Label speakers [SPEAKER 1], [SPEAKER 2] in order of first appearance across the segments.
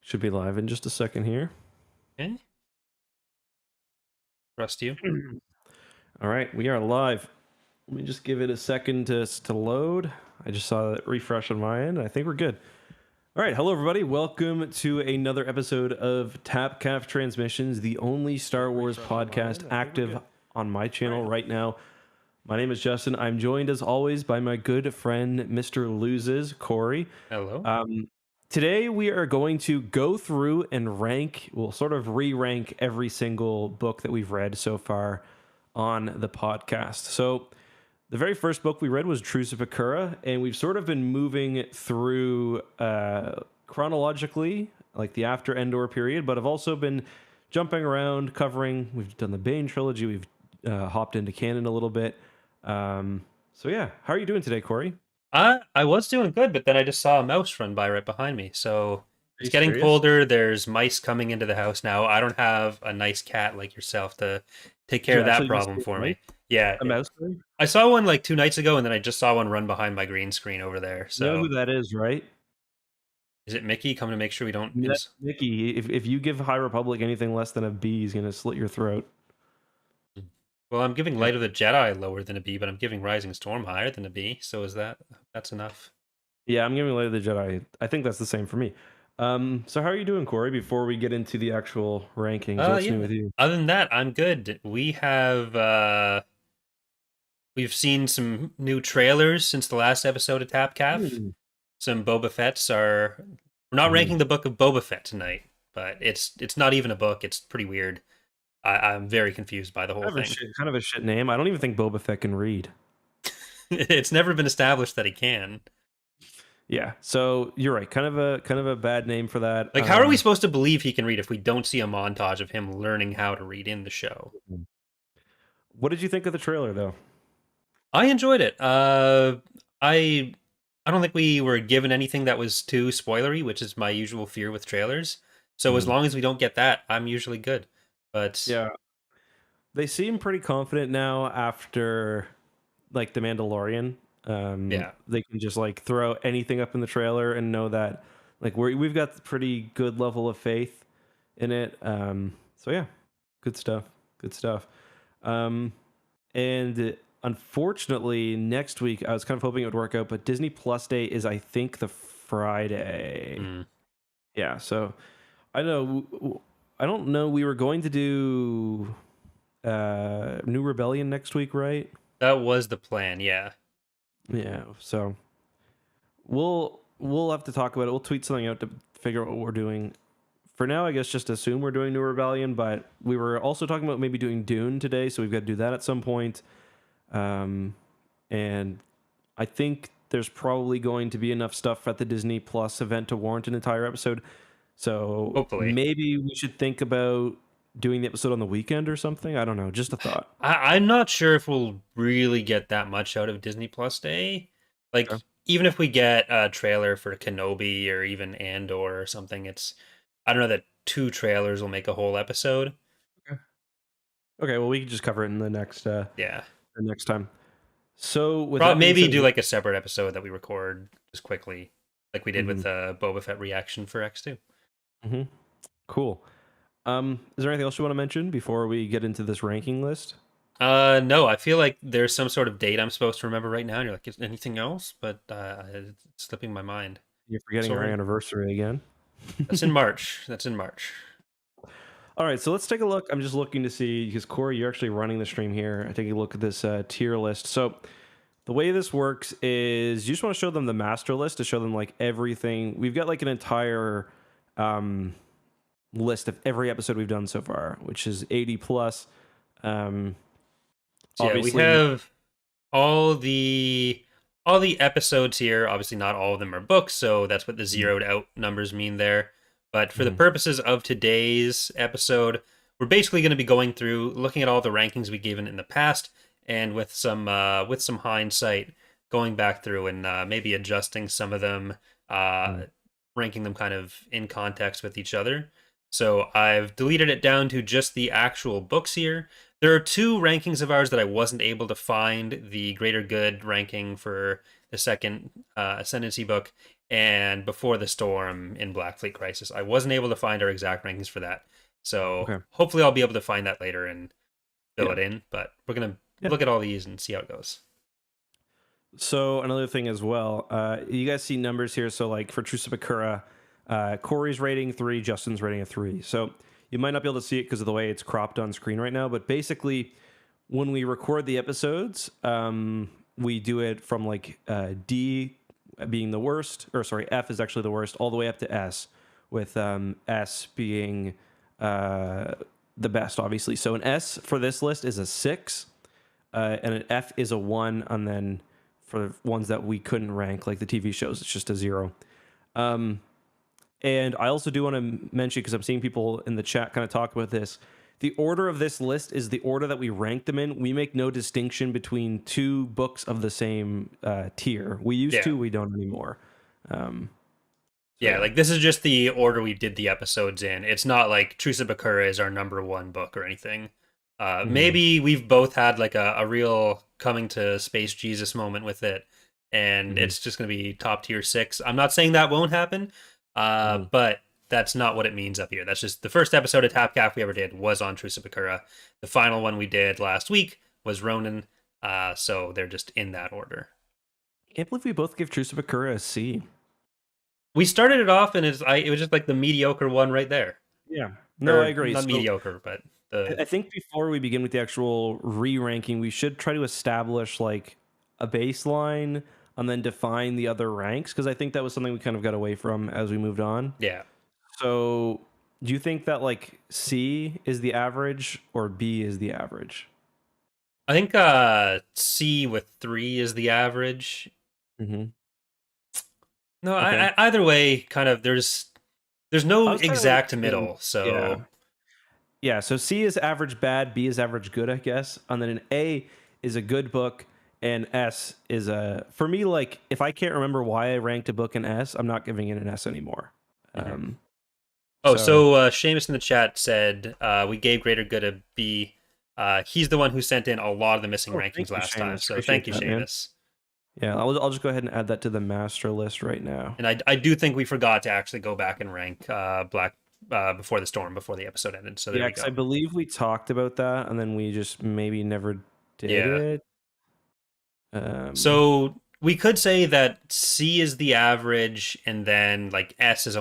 [SPEAKER 1] Should be live in just a second here.
[SPEAKER 2] Okay. Trust you.
[SPEAKER 1] All right, we are live. Let me just give it a second to load. I just saw that refresh on my end. I think we're good. All right, hello everybody. Welcome to another episode of Tapcaf Transmissions, the only Star Wars podcast active on my channel right now. My name is Justin. I'm joined as always by my good friend, Mr. Loses, Corey.
[SPEAKER 2] Hello.
[SPEAKER 1] Today we are going to go through and rank, we'll sort of re-rank every single book that we've read so far on the podcast. So the very first book we read was Truce of Bakura, and we've sort of been moving through chronologically, like the after Endor period, but I've also been jumping around, covering, we've done the Bane trilogy, we've hopped into canon a little bit. So yeah, how are you doing today, Corey?
[SPEAKER 2] I was doing good, but then I just saw a mouse run by right behind me. So it's getting
[SPEAKER 1] serious?
[SPEAKER 2] colder. There's mice coming into the house now. I don't have a nice cat like yourself to take care
[SPEAKER 1] You
[SPEAKER 2] of that
[SPEAKER 1] actually just
[SPEAKER 2] problem
[SPEAKER 1] see
[SPEAKER 2] for
[SPEAKER 1] a
[SPEAKER 2] me. Yeah.
[SPEAKER 1] A mouse, Corey?
[SPEAKER 2] I saw one like 2 nights ago, and then I just saw one run behind my green screen over there.
[SPEAKER 1] You know who
[SPEAKER 2] So
[SPEAKER 1] that is, right?
[SPEAKER 2] is it Mickey coming to make sure we don't...
[SPEAKER 1] That's Mickey. If you give High Republic anything less than a B, he's gonna slit your throat.
[SPEAKER 2] Well, I'm giving
[SPEAKER 1] Yeah.
[SPEAKER 2] Light of the Jedi lower than a B, but I'm giving Rising Storm higher than a B. So that's enough?
[SPEAKER 1] Yeah, I'm giving Light of the Jedi. I think that's the same for me. So how are you doing, Corey? Before we get into the actual rankings, what's new with you?
[SPEAKER 2] Other than that, I'm good. We've seen some new trailers since the last episode of Tapcaf.
[SPEAKER 1] Hmm.
[SPEAKER 2] Some Boba Fett's are... We're not ranking the book of Boba Fett tonight, but it's not even a book. It's pretty weird. I'm very confused by the whole thing.
[SPEAKER 1] Kind of a shit name. I don't even think Boba Fett can read.
[SPEAKER 2] It's never been established that he can.
[SPEAKER 1] Yeah, so you're right. Kind of a bad name for that.
[SPEAKER 2] Like, how are we supposed to believe he can read if we don't see a montage of him learning how to read in the show?
[SPEAKER 1] What did you think of the trailer, though?
[SPEAKER 2] I enjoyed it. I don't think we were given anything that was too spoilery, which is my usual fear with trailers. So as long as we don't get that, I'm usually good. But
[SPEAKER 1] yeah, they seem pretty confident now after like the Mandalorian.
[SPEAKER 2] yeah,
[SPEAKER 1] They can just like throw anything up in the trailer and know that like we've got pretty good level of faith in it. So yeah, good stuff. Good stuff. And unfortunately, next week I was kind of hoping it would work out, but Disney Plus Day is I think the Friday. Yeah, so I don't know. We were going to do New Rebellion next week, right?
[SPEAKER 2] that was the plan. Yeah.
[SPEAKER 1] Yeah, so we'll have to talk about it. We'll tweet something out to figure out what we're doing. For now, I guess just assume we're doing New Rebellion, but we were also talking about maybe doing Dune today, so we've got to do that at some point. And I think there's probably going to be enough stuff at the Disney Plus event to warrant an entire episode. So
[SPEAKER 2] Hopefully.
[SPEAKER 1] maybe we should think about doing the episode on the weekend or something. I don't know. Just a thought.
[SPEAKER 2] I'm not sure if we'll really get that much out of Disney Plus Day. Like, even if we get a trailer for Kenobi or even Andor or something, I don't know that 2 trailers will make a whole episode.
[SPEAKER 1] Okay, well, we can just cover it in the next the next time. So with that
[SPEAKER 2] maybe
[SPEAKER 1] said,
[SPEAKER 2] do like a separate episode that we record just quickly, like we did with the Boba Fett reaction for X2.
[SPEAKER 1] Cool. Is there anything else you want to mention before we get into this ranking list?
[SPEAKER 2] No, I feel like there's some sort of date I'm supposed to remember right now, and you're like, is anything else? But it's slipping my mind.
[SPEAKER 1] You're forgetting our anniversary again.
[SPEAKER 2] That's in March. That's in March.
[SPEAKER 1] All right, so let's take a look. I'm just looking to see, because Corey, you're actually running the stream here. I take a look at this tier list. So the way this works is you just want to show them the master list to show them like everything. We've got like an entire list of every episode we've done so far, which is 80 plus.
[SPEAKER 2] So yeah, we have all the episodes here. Obviously, not all of them are books, so that's what the zeroed out numbers mean there. But for the purposes of today's episode, we're basically going to be going through, looking at all the rankings we've given in the past, and with some hindsight, going back through and maybe adjusting some of them, ranking them kind of in context with each other. So I've deleted it down to just the actual books here. There are 2 rankings of ours that I wasn't able to find. The Greater Good ranking for the second Ascendancy book, and Before the Storm in Black Fleet Crisis. I wasn't able to find our exact rankings for that, so
[SPEAKER 1] Okay.
[SPEAKER 2] hopefully I'll be able to find that later and fill
[SPEAKER 1] Yeah.
[SPEAKER 2] it in. But we're gonna
[SPEAKER 1] Yeah.
[SPEAKER 2] look at all these and see how it goes.
[SPEAKER 1] So another thing as well, you guys see numbers here. So like for Truce of Bakura, Corey's rating 3, Justin's rating a 3. So you might not be able to see it because of the way it's cropped on screen right now. But basically, when we record the episodes, we do it from like D being the worst, or sorry, F is actually the worst, all the way up to S, with S being the best, obviously. So an S for this list is a 6, and an F is a 1, and then for ones that we couldn't rank, like the TV shows, it's just a 0. And I also do want to mention, because I'm seeing people in the chat kind of talk about this, the order of this list is the order that we rank them in. We make no distinction between 2 books of the same tier. We used to, we don't anymore.
[SPEAKER 2] Yeah, like this is just the order we did the episodes in. It's not like Truce of Bakura is our number 1 book or anything. Maybe we've both had like a real coming to space Jesus moment with it, and it's just going to be top tier 6. I'm not saying that won't happen, but that's not what it means up here. That's just the first episode of Tapcaf we ever did was on Truce of Bakura. The final one we did last week was Ronin, so they're just in that order.
[SPEAKER 1] I can't believe we both give Truce of Bakura a C.
[SPEAKER 2] We started it off, and it was just like the mediocre one right there.
[SPEAKER 1] Yeah, no, I agree.
[SPEAKER 2] Not mediocre, but
[SPEAKER 1] I think before we begin with the actual re-ranking, we should try to establish like a baseline and then define the other ranks, because I think that was something we kind of got away from as we moved on.
[SPEAKER 2] Yeah.
[SPEAKER 1] So do you think that like C is the average or B is the average?
[SPEAKER 2] I think C with 3 is the average.
[SPEAKER 1] Mm-hmm.
[SPEAKER 2] No, okay. Either way, kind of there's no exact middle. So
[SPEAKER 1] yeah. So C is average bad, B is average good, I guess, and then an A is a good book, and S is for me, like if I can't remember why I ranked a book in S, I'm not giving it an S anymore.
[SPEAKER 2] So Seamus in the chat said we gave Greater Good a B. He's the one who sent in a lot of the missing rankings last time. So thank you, Seamus.
[SPEAKER 1] Yeah, I'll just go ahead and add that to the master list right now.
[SPEAKER 2] And I do think we forgot to actually go back and rank Black Before the Storm before the episode ended. So there we go.
[SPEAKER 1] I believe we talked about that, and then we just maybe never did it.
[SPEAKER 2] So we could say that C is the average, and then like S is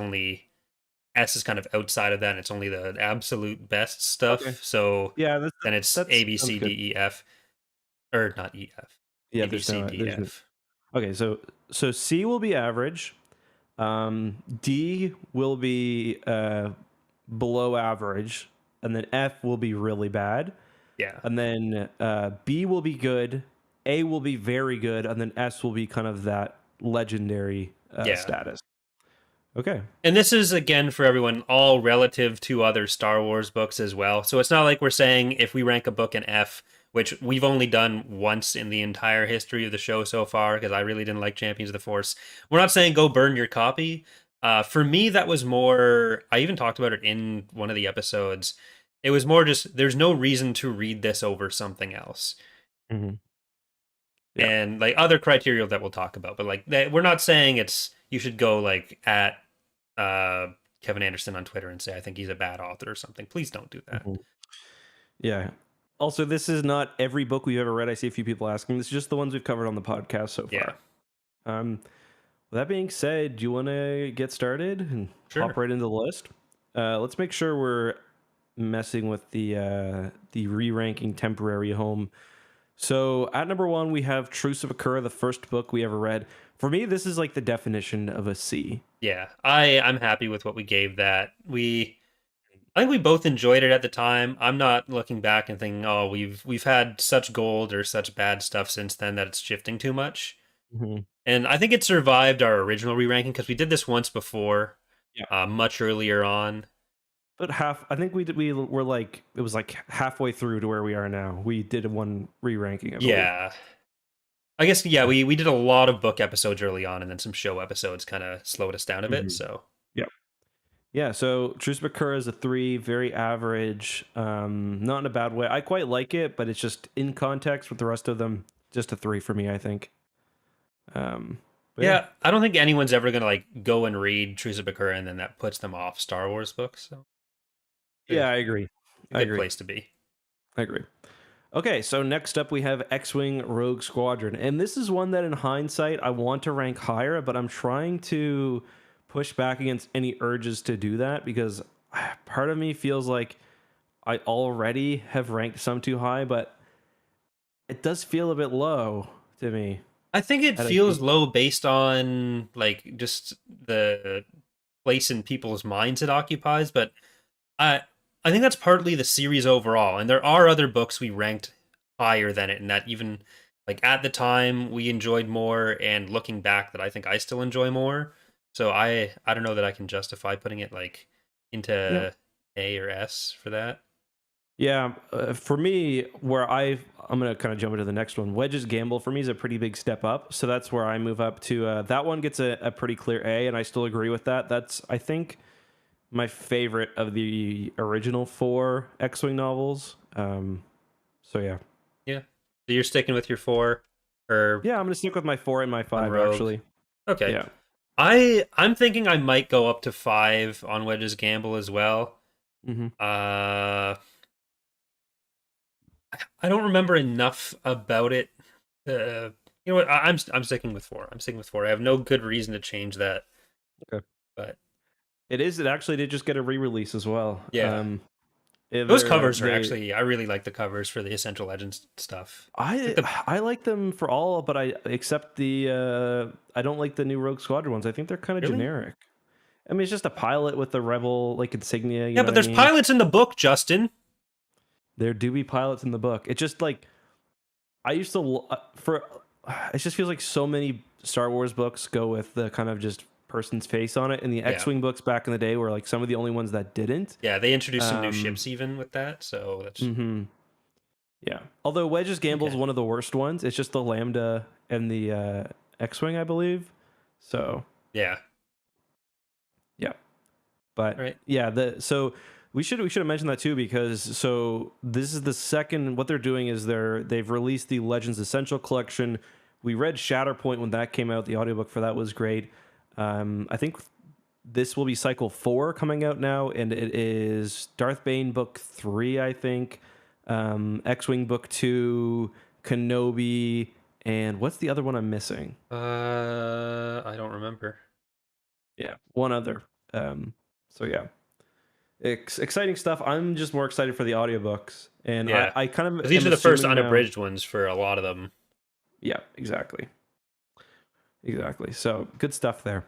[SPEAKER 2] kind of outside of that, and it's only the absolute best stuff. Okay. So
[SPEAKER 1] yeah,
[SPEAKER 2] then it's A, B, C, D, E, F, or not E, F.
[SPEAKER 1] Yeah,
[SPEAKER 2] A, B, C, D, F.
[SPEAKER 1] Okay, so C will be average. D will be below average, and then F will be really bad.
[SPEAKER 2] Yeah.
[SPEAKER 1] And then B will be good, A will be very good, and then S will be kind of that legendary status. Okay.
[SPEAKER 2] And this is, again, for everyone, all relative to other Star Wars books as well. So it's not like we're saying if we rank a book in F, which we've only done once in the entire history of the show so far, because I really didn't like Champions of the Force. We're not saying go burn your copy. For me, that was more, I even talked about it in one of the episodes. It was more just, there's no reason to read this over something else.
[SPEAKER 1] Mm-hmm.
[SPEAKER 2] Yeah. And like other criteria that we'll talk about, but like we're not saying you should go like at Kevin Anderson on Twitter and say, I think he's a bad author or something. Please don't do that.
[SPEAKER 1] Mm-hmm. Yeah. Also, this is not every book we've ever read. I see a few people asking. This is just the ones we've covered on the podcast so far. Yeah. With that being said, do you want to get started and hop right into the list? Let's make sure we're messing with the re-ranking temporary home. So at number 1, we have Truce of Bakura, the first book we ever read. For me, this is like the definition of a C.
[SPEAKER 2] Yeah, I'm happy with what we gave that. I think we both enjoyed it at the time. I'm not looking back and thinking, oh, we've had such gold or such bad stuff since then that it's shifting too much.
[SPEAKER 1] Mm-hmm.
[SPEAKER 2] And I think it survived our original re-ranking because we did this once before, much earlier on.
[SPEAKER 1] But I think we were like, it was like halfway through to where we are now. We did one re-ranking of it.
[SPEAKER 2] Yeah. I guess, we did a lot of book episodes early on, and then some show episodes kind of slowed us down a bit, so.
[SPEAKER 1] Yeah, so Truce of Bakura is a 3, very average, not in a bad way. I quite like it, but it's just in context with the rest of them, just a 3 for me, I think.
[SPEAKER 2] Yeah, I don't think anyone's ever gonna like go and read Truce of Bakura and then that puts them off Star Wars books. So
[SPEAKER 1] Yeah,
[SPEAKER 2] it's
[SPEAKER 1] I agree.
[SPEAKER 2] a good place to be.
[SPEAKER 1] I agree. Okay, so next up we have X-Wing Rogue Squadron. And this is one that in hindsight I want to rank higher, but I'm trying to push back against any urges to do that because part of me feels like I already have ranked some too high, but it does feel a bit low to me.
[SPEAKER 2] I think it feels low based on like just the place in people's minds it occupies, but I I think that's partly the series overall. And there are other books we ranked higher than it, and that even like at the time we enjoyed more, and looking back that I think I still enjoy more. So I don't know that I can justify putting it like into A or S for that.
[SPEAKER 1] Yeah, for me, I'm gonna kind of jump into the next one. Wedge's Gamble for me is a pretty big step up, so that's where I move up to. That one gets a pretty clear A, and I still agree with that. That's I think my favorite of the original 4 X-Wing novels. So yeah,
[SPEAKER 2] Yeah. So you're sticking with your 4, or
[SPEAKER 1] yeah, I'm gonna stick with my 4 and my 5
[SPEAKER 2] Rogue?
[SPEAKER 1] actually.
[SPEAKER 2] Okay.
[SPEAKER 1] Yeah.
[SPEAKER 2] I'm thinking I might go up to 5 on Wedge's Gamble as well.
[SPEAKER 1] Mm-hmm.
[SPEAKER 2] I don't remember enough about it. You know what? I'm sticking with 4. I'm sticking with 4. I have no good reason to change that.
[SPEAKER 1] Okay.
[SPEAKER 2] But
[SPEAKER 1] It actually did just get a re-release as well.
[SPEAKER 2] yeah, those covers are
[SPEAKER 1] they
[SPEAKER 2] actually. I really like the covers for the Essential Legends stuff.
[SPEAKER 1] I like them for all, but I except the I don't like the new Rogue Squadron ones. I think they're kind of
[SPEAKER 2] Really?
[SPEAKER 1] generic. I mean, it's just a pilot with the Rebel like insignia. You
[SPEAKER 2] Yeah,
[SPEAKER 1] know
[SPEAKER 2] but
[SPEAKER 1] what I
[SPEAKER 2] there's
[SPEAKER 1] mean?
[SPEAKER 2] pilots in the book, Justin.
[SPEAKER 1] There do be pilots in the book. It just like I used to for. It just feels like so many Star Wars books go with the kind of just person's face on it, and the
[SPEAKER 2] Yeah.
[SPEAKER 1] X-wing books back in the day were like some of the only ones that didn't.
[SPEAKER 2] Yeah, they introduced some new ships even with that, so that's.
[SPEAKER 1] Mm-hmm. Yeah. Although Wedge's Gamble is
[SPEAKER 2] Okay.
[SPEAKER 1] one of the worst ones. It's just the Lambda and the X-wing, I believe. So
[SPEAKER 2] Yeah.
[SPEAKER 1] yeah. But
[SPEAKER 2] Right.
[SPEAKER 1] yeah, so we should have mentioned that too because so this is the second. What they're doing is they've released the Legends Essential Collection. We read Shatterpoint when that came out. The audiobook for that was great. I think this will be cycle 4 coming out now, and it is Darth Bane book 3, I think. X-wing book 2, Kenobi, and what's the other one I'm missing?
[SPEAKER 2] I don't remember.
[SPEAKER 1] Yeah, one other. So yeah. Exciting stuff. I'm just more excited for the audiobooks. And
[SPEAKER 2] Yeah,
[SPEAKER 1] I kind of
[SPEAKER 2] because these
[SPEAKER 1] am
[SPEAKER 2] are the first
[SPEAKER 1] assuming now.
[SPEAKER 2] unabridged ones for a lot of them.
[SPEAKER 1] Yeah, exactly. Exactly. So good stuff there.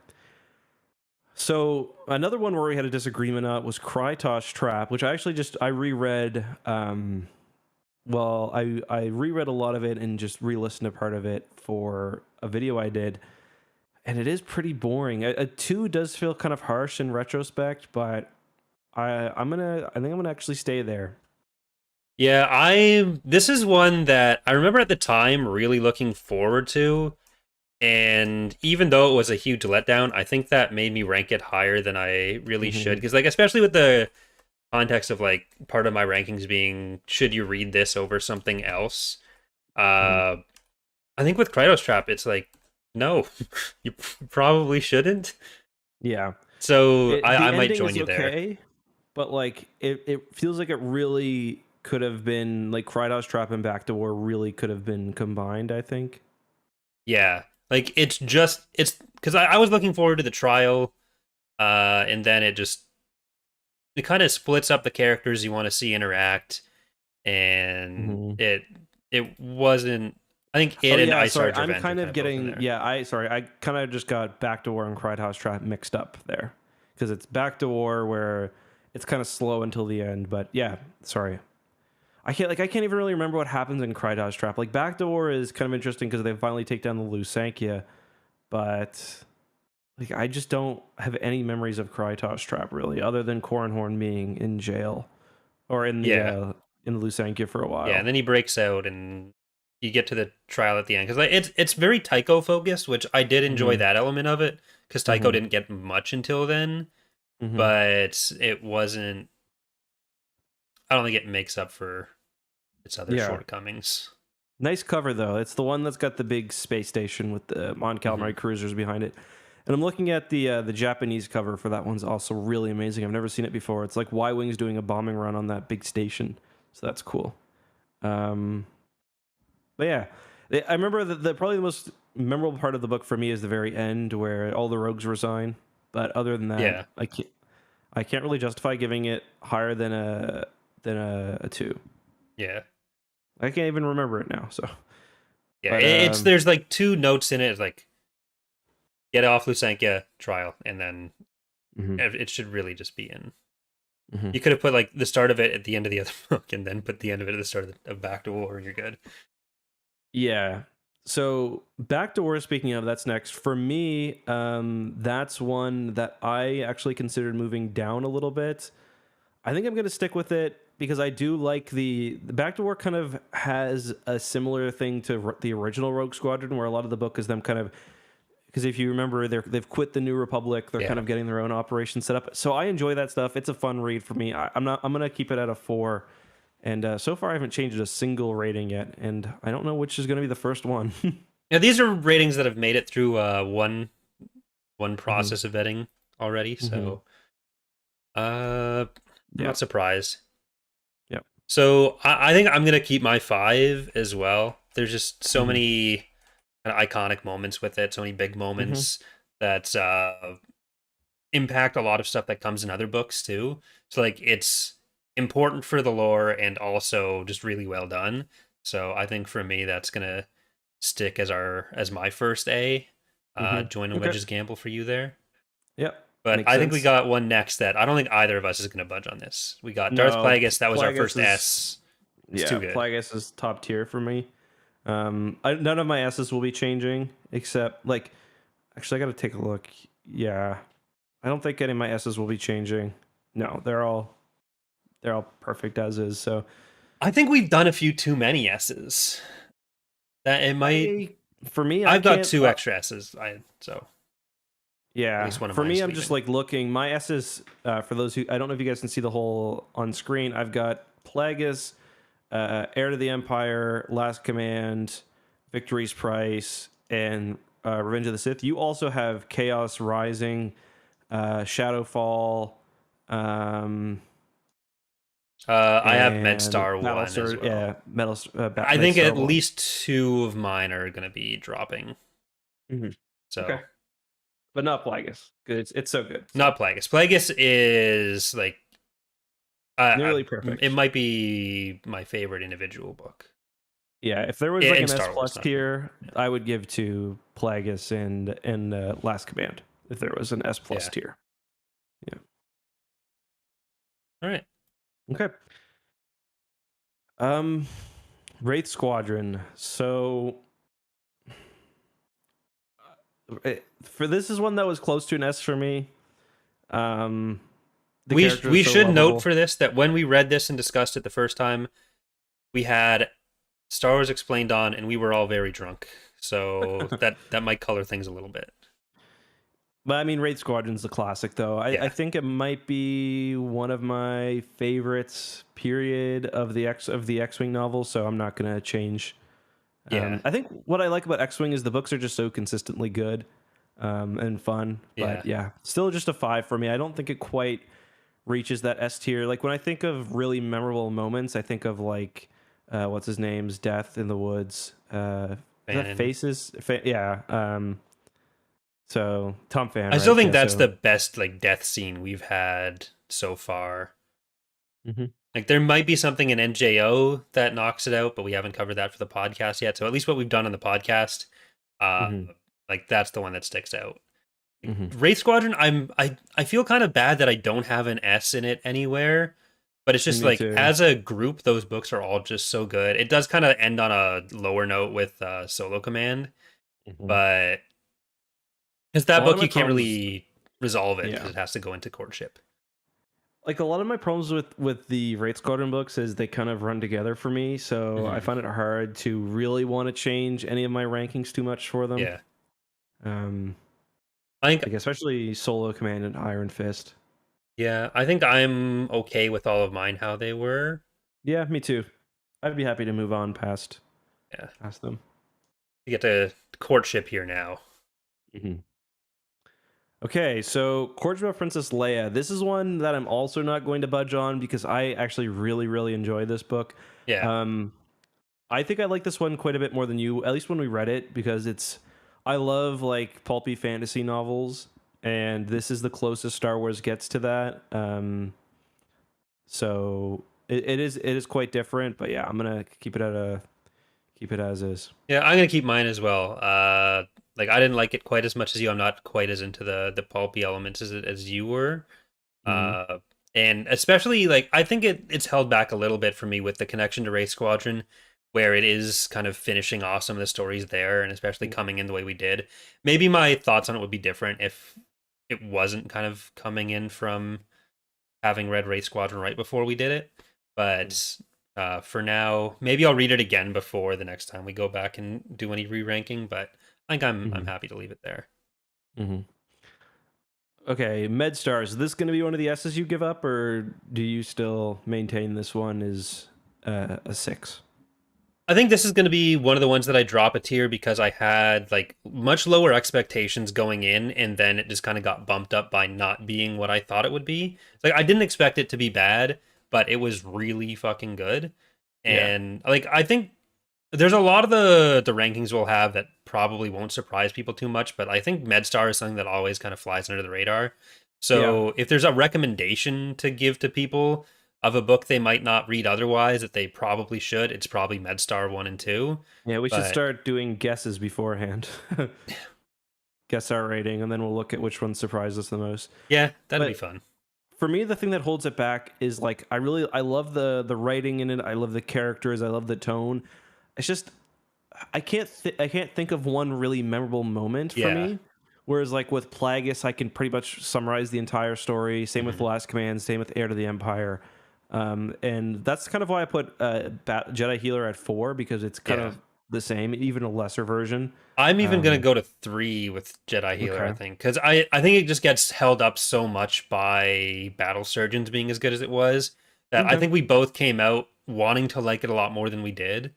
[SPEAKER 1] So another one where we had a disagreement was Crytos Trap, which I actually I reread. Well, I reread a lot of it and just re-listened to part of it for a video I did, and it is pretty boring. A 2 does feel kind of harsh in retrospect, but I think I'm gonna actually stay there.
[SPEAKER 2] Yeah, this is one that I remember at the time really looking forward to, and even though it was a huge letdown, I think that made me rank it higher than I really should, because like especially with the context of like part of my rankings being should you read this over something else. I think with Crytos Trap it's like no, you probably shouldn't.
[SPEAKER 1] Yeah.
[SPEAKER 2] So I
[SPEAKER 1] The
[SPEAKER 2] might
[SPEAKER 1] ending
[SPEAKER 2] join
[SPEAKER 1] is
[SPEAKER 2] you
[SPEAKER 1] okay,
[SPEAKER 2] there.
[SPEAKER 1] but like it feels like it really could have been like Crytos Trap and Back to War really could have been combined, I think.
[SPEAKER 2] Yeah. Like it's because I was looking forward to the trial, and then it kind of splits up the characters you want to see interact, and it wasn't. I think it and Ice Sarge
[SPEAKER 1] I'm
[SPEAKER 2] Revenge
[SPEAKER 1] kind
[SPEAKER 2] are
[SPEAKER 1] of
[SPEAKER 2] both in
[SPEAKER 1] getting
[SPEAKER 2] there.
[SPEAKER 1] I kind of just got Back to War and Crytos Trap mixed up there because it's Back to War where it's kind of slow until the end, but yeah, sorry. I can't even really remember what happens in Crytos Trap. Like Back to War is kind of interesting because they finally take down the Lusankia, but like I just don't have any memories of Crytos Trap really, other than Cornhorn being in jail or
[SPEAKER 2] Yeah,
[SPEAKER 1] in the Lusankia for a
[SPEAKER 2] yeah,
[SPEAKER 1] while.
[SPEAKER 2] and then he breaks out, and you get to the trial at the end because like it's very Tycho focused, which I did enjoy
[SPEAKER 1] Mm-hmm.
[SPEAKER 2] that element of it because Tycho
[SPEAKER 1] Mm-hmm.
[SPEAKER 2] didn't get much until then,
[SPEAKER 1] Mm-hmm.
[SPEAKER 2] but it wasn't. I don't think it makes up for its other
[SPEAKER 1] Yeah.
[SPEAKER 2] shortcomings.
[SPEAKER 1] Nice cover though. It's the one that's got the big space station with the Mon Calamari cruisers behind it. And I'm looking at the Japanese cover for that one's also really amazing. I've never seen it before. It's like Y-Wing's doing a bombing run on that big station, so that's cool. But yeah, I remember the probably the most memorable part of the book for me is the very end where all the rogues resign. But other than that, I can't really justify giving it higher than a 2.
[SPEAKER 2] Yeah.
[SPEAKER 1] I can't even remember it now. So
[SPEAKER 2] yeah,
[SPEAKER 1] but,
[SPEAKER 2] there's like 2 notes in it. It's like get off Lusankia trial, and then it should really just be in. You could have put like the start of it at the end of the other book, and then put the end of it at the start of Back to War, and you're good.
[SPEAKER 1] Yeah. So Back to War, speaking of, that's next. For me, that's one that I actually considered moving down a little bit. I think I'm going to stick with it because I do like the Back to War kind of has a similar thing to the original Rogue Squadron, where a lot of the book is them kind of, because if you remember, they've quit the New Republic. They're kind of getting their own operation set up. So I enjoy that stuff. It's a fun read for me. I'm going to keep it at a 4. And so far, I haven't changed a single rating yet, and I don't know which is going to be the first one.
[SPEAKER 2] Yeah, these are ratings that have made it through one process of vetting already, so I'm not surprised.
[SPEAKER 1] Yeah.
[SPEAKER 2] So I think I'm going to keep my 5 as well. There's just so many iconic moments with it, so many big moments that impact a lot of stuff that comes in other books too. So like it's important for the lore and also just really well done. So I think for me that's gonna stick as my first A. Join Wedge's gamble for you there.
[SPEAKER 1] Yep.
[SPEAKER 2] But I think we got one next that I don't think either of us is gonna budge on this. We got Darth Plagueis. That was our first S. It's too good.
[SPEAKER 1] Plagueis is top tier for me. None of my S's will be changing except like. Actually, I got to take a look. Yeah, I don't think any of my S's will be changing. No, they're all perfect as is. So
[SPEAKER 2] I think we've done a few too many S's. That it might
[SPEAKER 1] for me.
[SPEAKER 2] I've got 2 extra S's.
[SPEAKER 1] Yeah, for me, I'm just like looking. My S's for those who I don't know if you guys can see the whole on screen. I've got Plagueis, Heir to the Empire, Last Command, Victory's Price, and Revenge of the Sith. You also have Chaos Rising, Shadowfall.
[SPEAKER 2] I have MedStar 1 as well.
[SPEAKER 1] Yeah,
[SPEAKER 2] I think at least 2 of mine are going to be dropping. So,
[SPEAKER 1] okay. But not Plagueis. It's so good. So.
[SPEAKER 2] Not Plagueis. Plagueis is like
[SPEAKER 1] nearly perfect.
[SPEAKER 2] It might be my favorite individual book.
[SPEAKER 1] Yeah, if there was like an S+ tier, I would give to Plagueis and Last Command. If there was an S+ tier. Yeah.
[SPEAKER 2] All right.
[SPEAKER 1] Okay. Wraith Squadron. So for this is one that was close to an S for me.
[SPEAKER 2] We should note for this that when we read this and discussed it the first time, we had Star Wars Explained on, and we were all very drunk. So that might color things a little bit.
[SPEAKER 1] But I mean, Wraith Squadron's the classic, though. I think it might be one of my favorites. Period of the X-wing novels. So I'm not gonna change.
[SPEAKER 2] Yeah,
[SPEAKER 1] I think what I like about X-wing is the books are just so consistently good and fun. But yeah, still just a 5 for me. I don't think it quite reaches that S tier. Like when I think of really memorable moments, I think of like what's his name's death in the woods. Is that Faces? So Tom Fan.
[SPEAKER 2] I still think that's the best like death scene we've had so far. Like there might be something in NJO that knocks it out, but we haven't covered that for the podcast yet. So at least what we've done on the podcast, like that's the one that sticks out. Wraith Squadron, I feel kind of bad that I don't have an S in it anywhere, but it's just like as a group, those books are all just so good. It does kind of end on a lower note with Solo Command, but because that book you can't really resolve it because it has to go into courtship.
[SPEAKER 1] Like a lot of my problems with the Wraith Squadron books is they kind of run together for me, so I find it hard to really want to change any of my rankings too much for them.
[SPEAKER 2] Yeah.
[SPEAKER 1] I think especially Solo Command and Iron Fist.
[SPEAKER 2] Yeah, I think I'm okay with all of mine how they were.
[SPEAKER 1] Yeah, me too. I'd be happy to move on past
[SPEAKER 2] Yeah.
[SPEAKER 1] Ask them.
[SPEAKER 2] You get to courtship here now.
[SPEAKER 1] Mm-hmm. Okay, so Courtship of Princess Leia. This is one that I'm also not going to budge on because I actually really, really enjoy this book.
[SPEAKER 2] Yeah.
[SPEAKER 1] I think I like this one quite a bit more than you, at least when we read it, because I love like pulpy fantasy novels, and this is the closest Star Wars gets to that. So it is quite different, but yeah, I'm gonna keep it as is.
[SPEAKER 2] Yeah, I'm gonna keep mine as well. Like I didn't like it quite as much as you. I'm not quite as into the pulpy elements as you were.
[SPEAKER 1] Mm-hmm.
[SPEAKER 2] Uh, and especially like I think it's held back a little bit for me with the connection to Race Squadron, where it is kind of finishing off some of the stories there, and especially coming in the way we did. Maybe my thoughts on it would be different if it wasn't kind of coming in from having read Race Squadron right before we did it. But for now, maybe I'll read it again before the next time we go back and do any re-ranking. But I think I'm happy to leave it there.
[SPEAKER 1] Mm-hmm. Okay, MedStar, is this going to be one of the S's you give up, or do you still maintain this one is a 6?
[SPEAKER 2] I think this is going to be one of the ones that I drop a tier because I had like much lower expectations going in, and then it just kind of got bumped up by not being what I thought it would be. Like I didn't expect it to be bad, but it was really fucking good.
[SPEAKER 1] Yeah.
[SPEAKER 2] And like I think there's a lot of the rankings we'll have that probably won't surprise people too much, but I think MedStar is something that always kind of flies under the radar.
[SPEAKER 1] Yeah.
[SPEAKER 2] So if there's a recommendation to give to people of a book they might not read otherwise that they probably should, it's probably MedStar 1 and 2.
[SPEAKER 1] Yeah, we should
[SPEAKER 2] But
[SPEAKER 1] start doing guesses beforehand. Guess our rating, and then we'll look at which one surprised us the most.
[SPEAKER 2] yeah, that'd be
[SPEAKER 1] But
[SPEAKER 2] fun.
[SPEAKER 1] for me, the thing that holds it back is like I love the writing in it. I love the characters. I love the tone. It's just I can't think of one really memorable moment for
[SPEAKER 2] Yeah.
[SPEAKER 1] me. Whereas like with Plagueis, I can pretty much summarize the entire story. Same with The Last Command. Same with Heir to the Empire. And that's kind of why I put Jedi Healer at 4, because it's kind of the same, even a lesser version.
[SPEAKER 2] I'm even gonna go to 3 with Jedi Healer, I
[SPEAKER 1] Okay.
[SPEAKER 2] think, because I think it just gets held up so much by Battle Surgeons being as good as it was that I
[SPEAKER 1] Okay.
[SPEAKER 2] think we both came out wanting to like it a lot more than we did.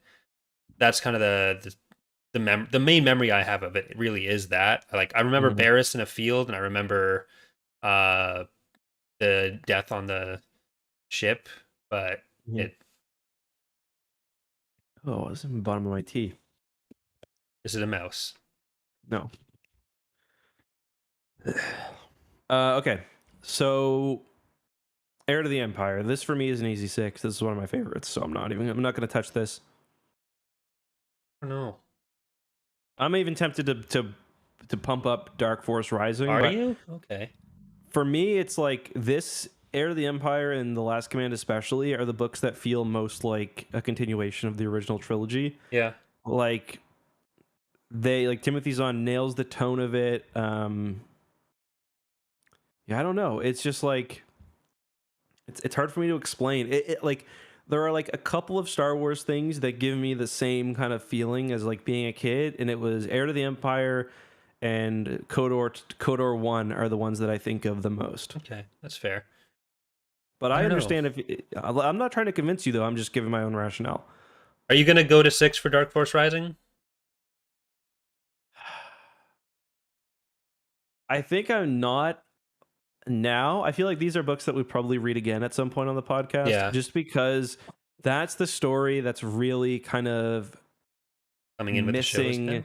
[SPEAKER 2] That's kind of the main memory I have of it. It really is that. Like I remember
[SPEAKER 1] Mhm.
[SPEAKER 2] Barriss in a field, and I remember uh the death on the ship, but
[SPEAKER 1] Mhm.
[SPEAKER 2] it
[SPEAKER 1] Oh, it's in the bottom of my tea.
[SPEAKER 2] is it a mouse.
[SPEAKER 1] No. Okay. So, Heir to the Empire. This for me is an easy 6. This is one of my favorites, so I'm not going to touch this.
[SPEAKER 2] I don't know.
[SPEAKER 1] I'm even tempted to pump up Dark Force Rising,
[SPEAKER 2] Are
[SPEAKER 1] but
[SPEAKER 2] you? Okay.
[SPEAKER 1] for me, it's like this Heir to the Empire and The Last Command especially are the books that feel most like a continuation of the original trilogy.
[SPEAKER 2] Yeah.
[SPEAKER 1] Like Timothy Zahn nails the tone of it. Yeah, I don't know. It's just like it's hard for me to explain. Like there are like a couple of Star Wars things that give me the same kind of feeling as like being a kid, and it was Heir to the Empire and KOTOR 1 are the ones that I think of the most.
[SPEAKER 2] Okay, that's fair.
[SPEAKER 1] But
[SPEAKER 2] I
[SPEAKER 1] I
[SPEAKER 2] don't know.
[SPEAKER 1] understand I'm not trying to convince you though. I'm just giving my own rationale.
[SPEAKER 2] Are you gonna go to 6 for Dark Force Rising?
[SPEAKER 1] I think I'm not now. I feel like these are books that we probably read again at some point on the podcast,
[SPEAKER 2] Yeah,
[SPEAKER 1] just because that's the story that's really kind of
[SPEAKER 2] coming in with the shows
[SPEAKER 1] missing.
[SPEAKER 2] now.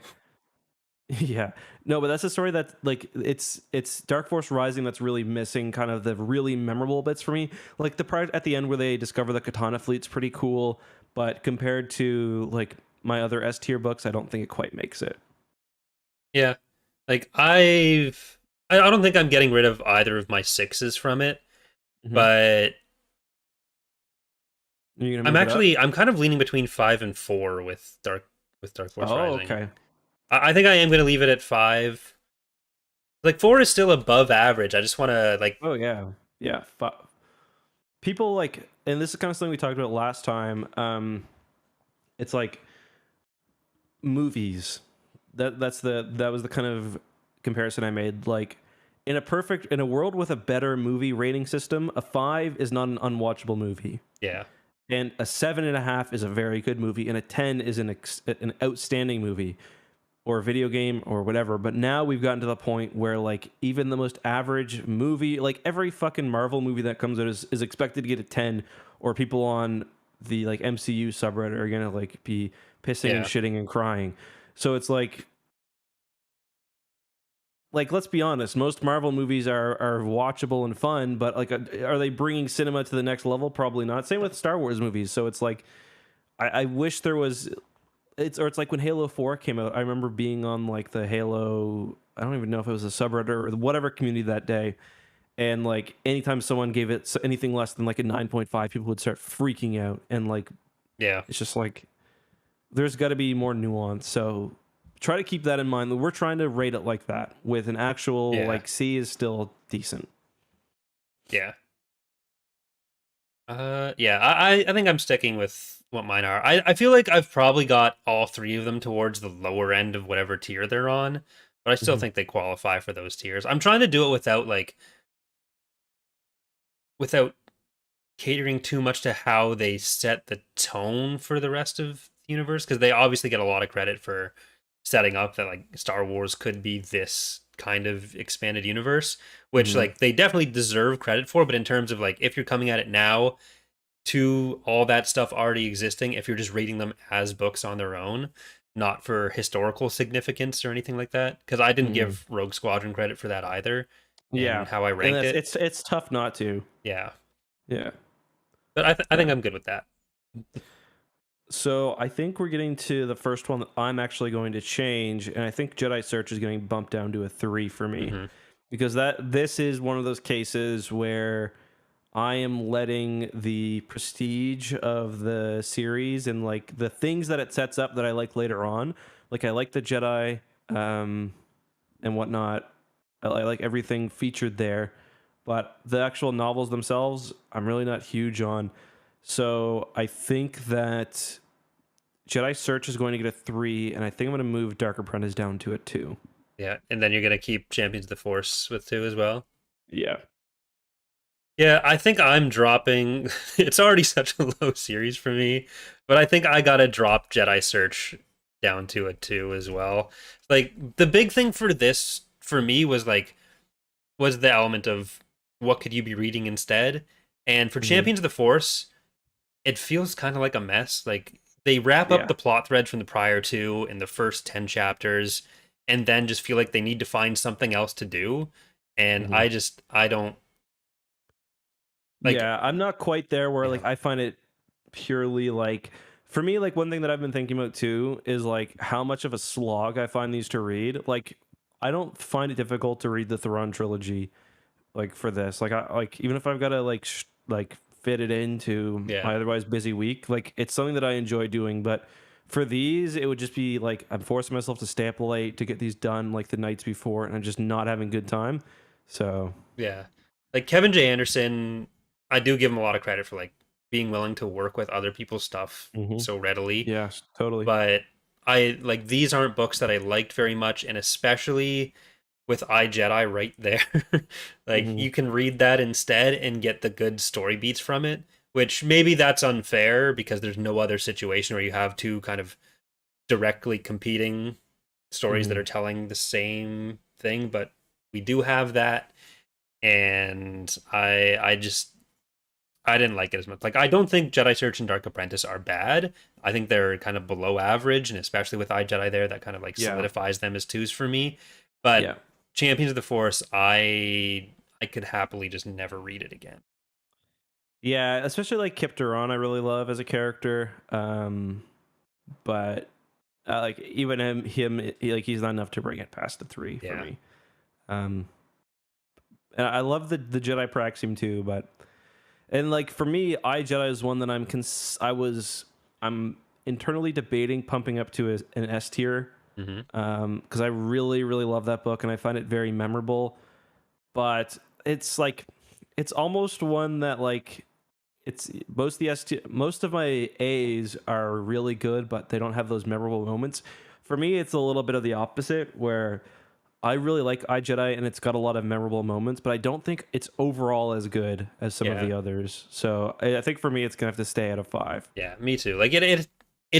[SPEAKER 1] Yeah, no, but that's a story that like it's Dark Force Rising that's really missing kind of the really memorable bits for me. Like the part at the end where they discover the Katana fleet's pretty cool, but compared to like my other S tier books, I don't think it quite makes it.
[SPEAKER 2] Yeah, like I don't think I'm getting rid of either of my 6s from it,
[SPEAKER 1] Mm-hmm.
[SPEAKER 2] but
[SPEAKER 1] You're gonna move it up?
[SPEAKER 2] I'm kind of leaning between 5 and 4 with Dark Force
[SPEAKER 1] Oh,
[SPEAKER 2] Rising.
[SPEAKER 1] okay.
[SPEAKER 2] I think I am gonna leave it at 5. Like 4 is still above average. I just want to like
[SPEAKER 1] Oh yeah, yeah. People like, and this is kind of something we talked about last time. It's like movies. That was the kind of comparison I made. Like in a world with a better movie rating system, a 5 is not an unwatchable movie.
[SPEAKER 2] yeah.
[SPEAKER 1] And a 7.5 is a very good movie, and a 10 is an outstanding movie, or a video game, or whatever. But now we've gotten to the point where, like, even the most average movie, like every fucking Marvel movie that comes out is expected to get a 10, or people on the like MCU subreddit are gonna like be pissing and shitting and crying. So it's like let's be honest, most Marvel movies are watchable and fun, but like are they bringing cinema to the next level? Probably not. Same with Star Wars movies. So it's like I wish there was it's like when Halo 4 came out. I remember being on like the Halo, I don't even know if it was a subreddit or whatever community that day, and like anytime someone gave it anything less than like a 9.5, people would start freaking out. And like it's just like there's got to be more nuance. So try to keep that in mind. We're trying to rate it like that with an actual like C is still decent.
[SPEAKER 2] I think I'm sticking with what mine are. I feel like I've probably got all three of them towards the lower end of whatever tier they're on, but I still think they qualify for those tiers. I'm trying to do it without catering too much to how they set the tone for the rest of the universe, because they obviously get a lot of credit for setting up that like Star Wars could be this kind of expanded universe, which like they definitely deserve credit for. But in terms of like if you're coming at it now to all that stuff already existing, if you're just reading them as books on their own, not for historical significance or anything like that, because I didn't give Rogue Squadron credit for that either. How I ranked it,
[SPEAKER 1] it's tough not to.
[SPEAKER 2] Yeah.
[SPEAKER 1] But
[SPEAKER 2] I think I'm good with that.
[SPEAKER 1] So I think we're getting to the first one that I'm actually going to change, and I think Jedi Search is getting bumped down to a 3 for me, because this is one of those cases where I am letting the prestige of the series and like the things that it sets up that I like later on. Like I like the Jedi and whatnot. I like everything featured there, but the actual novels themselves, I'm really not huge on. So I think that Jedi Search is going to get a 3, and I think I'm going to move Dark Apprentice down to a 2.
[SPEAKER 2] Yeah, and then you're going to keep Champions of the Force with 2 as well?
[SPEAKER 1] Yeah.
[SPEAKER 2] Yeah, I think I'm dropping... It's already such a low series for me, but I think I got to drop Jedi Search down to a 2 as well. Like, the big thing for this, for me, was the element of what could you be reading instead? And for Champions of the Force, it feels kind of like a mess. Like, they wrap up the plot thread from the prior 2 in the first 10 chapters, and then just feel like they need to find something else to do. And I don't...
[SPEAKER 1] Like, I'm not quite there where like I find it purely like, for me, like one thing that I've been thinking about too is like how much of a slog I find these to read. Like I don't find it difficult to read the Thrawn trilogy like for this. Like I like even if I've got to like fit it into my otherwise busy week, like it's something that I enjoy doing. But for these, it would just be like I'm forcing myself to stay up late to get these done like the nights before, and I'm just not having a good time. So
[SPEAKER 2] like Kevin J. Anderson, I do give him a lot of credit for like being willing to work with other people's stuff so readily.
[SPEAKER 1] Yeah, totally.
[SPEAKER 2] But I like these aren't books that I liked very much, and especially with iJedi right there. Like you can read that instead and get the good story beats from it, which maybe that's unfair because there's no other situation where you have two kind of directly competing stories that are telling the same thing, but we do have that. And I didn't like it as much. Like, I don't think Jedi Search and Dark Apprentice are bad. I think they're kind of below average, and especially with iJedi there, that kind of like solidifies them as 2s for me. But Champions of the Force, I could happily just never read it again.
[SPEAKER 1] Yeah, especially like Kip Duran, I really love as a character. But like even him, he's not enough to bring it past a 3 for me. And I love the Jedi Praxium too, but. And like for me, iJedi is one that I'm internally debating pumping up to an S tier, because I really love that book and I find it very memorable. But it's like it's almost one that like it's most of my A's are really good, but they don't have those memorable moments. For me, it's a little bit of the opposite, where I really like iJedi, and it's got a lot of memorable moments, but I don't think it's overall as good as some of the others. So I think for me, it's gonna have to stay at a 5.
[SPEAKER 2] Yeah, me too. Like it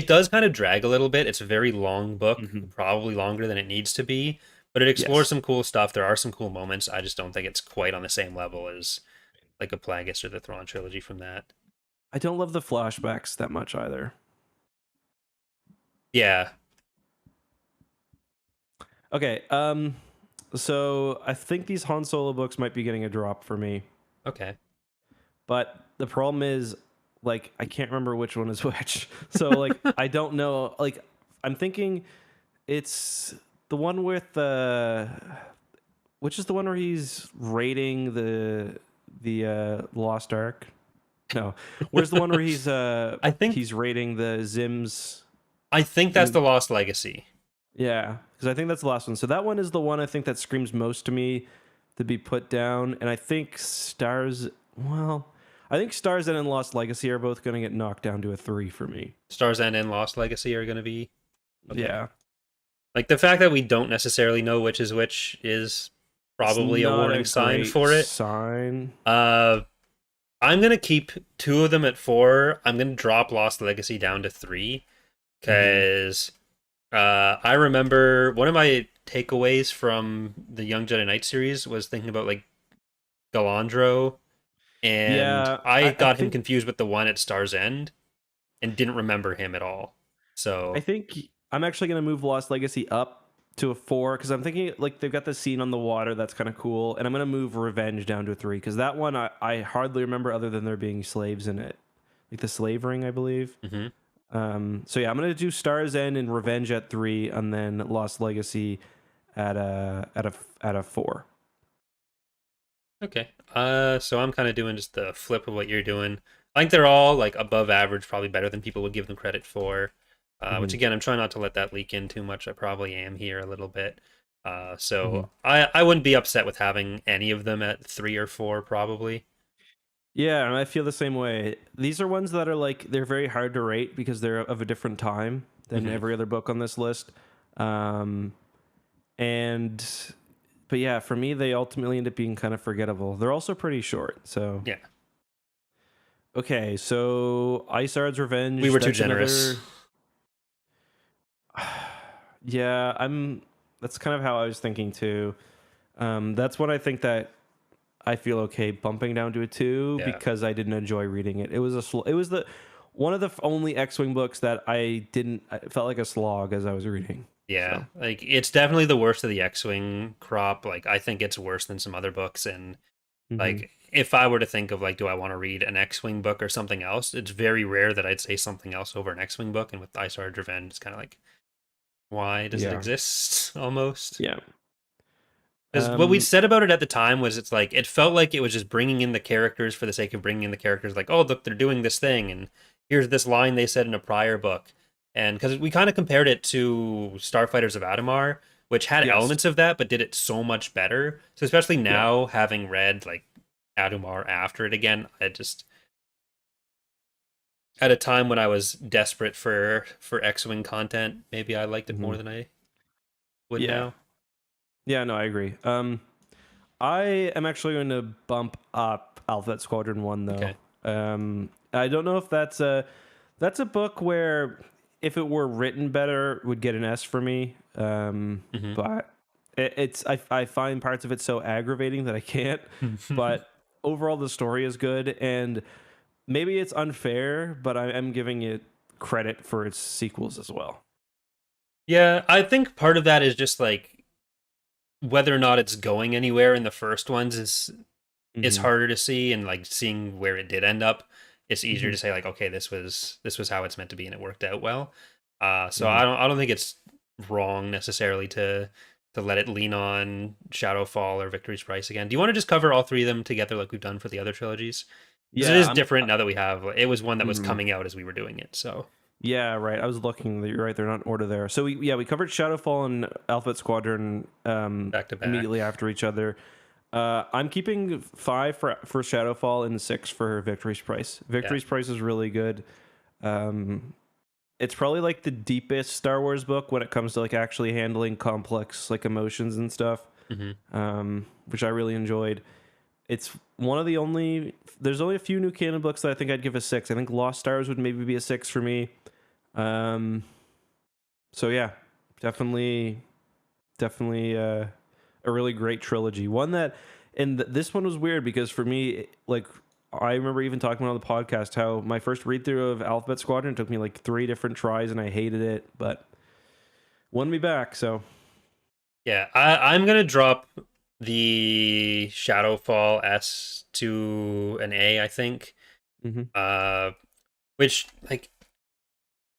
[SPEAKER 2] does kind of drag a little bit. It's a very long book,
[SPEAKER 1] Mm-hmm.
[SPEAKER 2] probably longer than it needs to be, but it explores
[SPEAKER 1] Yes,
[SPEAKER 2] some cool stuff. There are some cool moments. I just don't think it's quite on the same level as like a Plagueis or the Thrawn trilogy from that.
[SPEAKER 1] I don't love the flashbacks that much either.
[SPEAKER 2] Yeah.
[SPEAKER 1] Okay, so I think these Han Solo books might be getting a drop for me,
[SPEAKER 2] Okay.
[SPEAKER 1] but the problem is, like, I can't remember which one is which. So, like, I don't know. Like, I'm thinking it's the one with which is the one where he's raiding the Lost Ark. No, where's the one where
[SPEAKER 2] I think
[SPEAKER 1] he's raiding the Zims?
[SPEAKER 2] I think that's the Lost Legacy.
[SPEAKER 1] Yeah, because I think that's the last one. So that one is the one I think that screams most to me to be put down. And I think I think Stars End and Lost Legacy are both going to get knocked down to a 3 for me.
[SPEAKER 2] Stars End and Lost Legacy are going to be okay.
[SPEAKER 1] Yeah.
[SPEAKER 2] Like the fact that we don't necessarily know which is which is probably a warning sign for it. I'm going to keep 2 of them at 4. I'm going to drop Lost Legacy down to 3 because I remember one of my takeaways from the Young Jedi Knight series was thinking about like Galandro, and I got him confused with the one at Star's End and didn't remember him at all. So
[SPEAKER 1] I think I'm actually going to move Lost Legacy up to a 4 because I'm thinking like they've got the scene on the water that's kind of cool, and I'm going to move Revenge down to a 3 because that one I hardly remember other than there being slaves in it, like the slave ring, I believe. So yeah, I'm gonna do Star's End and Revenge at 3, and then Lost Legacy at a 4.
[SPEAKER 2] okay. So I'm kind of doing just the flip of what you're doing. I think they're all like above average, probably better than people would give them credit for. Which again, I'm trying not to let that leak in too much. I probably am here a little bit. So I wouldn't be upset with having any of them at 3 or 4, probably.
[SPEAKER 1] Yeah, and I feel the same way. These are ones that are like they're very hard to rate because they're of a different time than every other book on this list. And but yeah, for me, they ultimately end up being kind of forgettable. They're also pretty short, so
[SPEAKER 2] yeah.
[SPEAKER 1] Okay, so Isard's Revenge.
[SPEAKER 2] We were too generous.
[SPEAKER 1] Yeah, that's kind of how I was thinking too. That's what I think that I feel okay bumping down to a 2 because I didn't enjoy reading it. It was one of the only X-Wing books that I felt like a slog as I was reading.
[SPEAKER 2] Yeah, so. Like it's definitely the worst of the X-Wing crop. Like I think it's worse than some other books, and like if I were to think of like, do I want to read an X-Wing book or something else? It's very rare that I'd say something else over an X-Wing book. And with Isard's Revenge, it's kind of like, why does it exist? Almost.
[SPEAKER 1] Yeah.
[SPEAKER 2] Because what we said about it at the time was it's like, it felt like it was just bringing in the characters for the sake of bringing in the characters. Like, oh, look, they're doing this thing. And here's this line they said in a prior book. And because we kind of compared it to Starfighters of Adamar, which had elements of that, but did it so much better. So especially now, having read like Adumar after it again, I just at a time when I was desperate for X-Wing content, maybe I liked it more than I would now.
[SPEAKER 1] Yeah, no, I agree. I am actually going to bump up Alphabet Squadron 1 though.
[SPEAKER 2] Okay.
[SPEAKER 1] I don't know if that's a book where if it were written better would get an S for me. But I find parts of it so aggravating that I can't. But overall, the story is good, and maybe it's unfair, but I am giving it credit for its sequels as well.
[SPEAKER 2] Yeah, I think part of that is just like whether or not it's going anywhere in the first ones is harder to see, and like seeing where it did end up, it's easier to say like, okay, this was how it's meant to be, and it worked out well. So I don't think it's wrong necessarily to let it lean on Shadowfall or Victory's Price again. Do you want to just cover all 3 of them together like we've done for the other trilogies? Because it is different now that we have. It was one that was coming out as we were doing it, so.
[SPEAKER 1] Yeah, right. I was looking. You're right. They're not in order there. So we covered Shadowfall and Alphabet Squadron
[SPEAKER 2] back to back
[SPEAKER 1] immediately after each other. I'm keeping 5 for Shadowfall and 6 for Victory's Price. Victory's Price is really good. it's probably like the deepest Star Wars book when it comes to like actually handling complex like emotions and stuff, which I really enjoyed. It's one of the only. There's only a few new canon books that I think I'd give a 6. I think Lost Stars would maybe be a 6 for me. So yeah, definitely a really great trilogy. One that, and this one was weird because for me, like I remember even talking about on the podcast how my first read through of Alphabet Squadron took me like 3 different tries and I hated it, but won me back. So
[SPEAKER 2] yeah, I'm gonna drop the Shadowfall S to an A, I think. Which like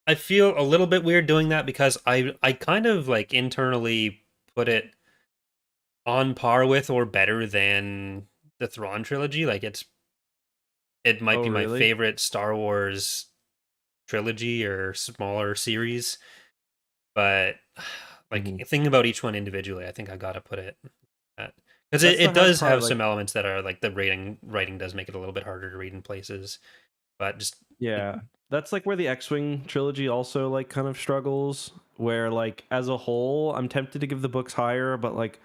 [SPEAKER 2] I feel a little bit weird doing that because I kind of like internally put it on par with or better than the Thrawn trilogy. Like it might be my
[SPEAKER 1] really?
[SPEAKER 2] favorite Star Wars trilogy or smaller series, but like thinking about each one individually, I think I gotta put it at, because it does have some elements that are like the writing does make it a little bit harder to read in places, but just
[SPEAKER 1] yeah, that's like where the X-Wing trilogy also like kind of struggles, where like as a whole I'm tempted to give the books higher, but like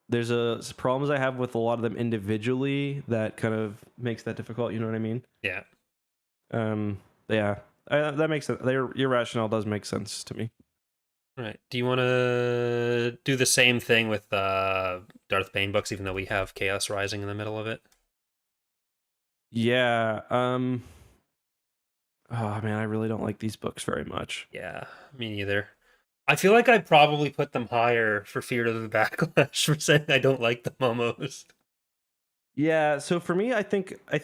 [SPEAKER 1] there's problems I have with a lot of them individually that kind of makes that difficult, you know what I mean?
[SPEAKER 2] Yeah.
[SPEAKER 1] Yeah, that makes sense. Your rationale does make sense to me.
[SPEAKER 2] All right. Do you want to do the same thing with Darth Bane books, even though we have Chaos Rising in the middle of it?
[SPEAKER 1] Yeah. Oh man, I really don't like these books very much.
[SPEAKER 2] Yeah, me neither. I feel like I probably put them higher for fear of the backlash for saying I don't like them almost.
[SPEAKER 1] Yeah. So for me, I think a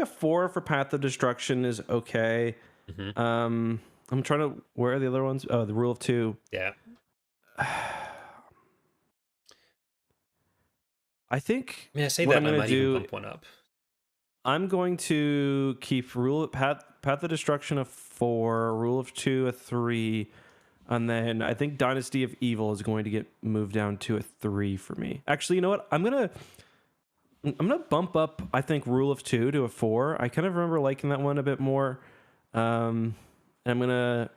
[SPEAKER 1] 4 for Path of Destruction is okay. I'm trying to. Where are the other ones? Oh, the Rule of 2.
[SPEAKER 2] Yeah.
[SPEAKER 1] I think.
[SPEAKER 2] I say
[SPEAKER 1] what
[SPEAKER 2] that
[SPEAKER 1] I'm
[SPEAKER 2] and I
[SPEAKER 1] gonna
[SPEAKER 2] might
[SPEAKER 1] do,
[SPEAKER 2] even bump one up.
[SPEAKER 1] I'm going to keep Path of Destruction a 4, Rule of 2 a 3, and then I think Dynasty of Evil is going to get moved down to a 3 for me. Actually, you know what? I'm gonna bump up, I think, Rule of 2 to a 4. I kind of remember liking that one a bit more. And I'm gonna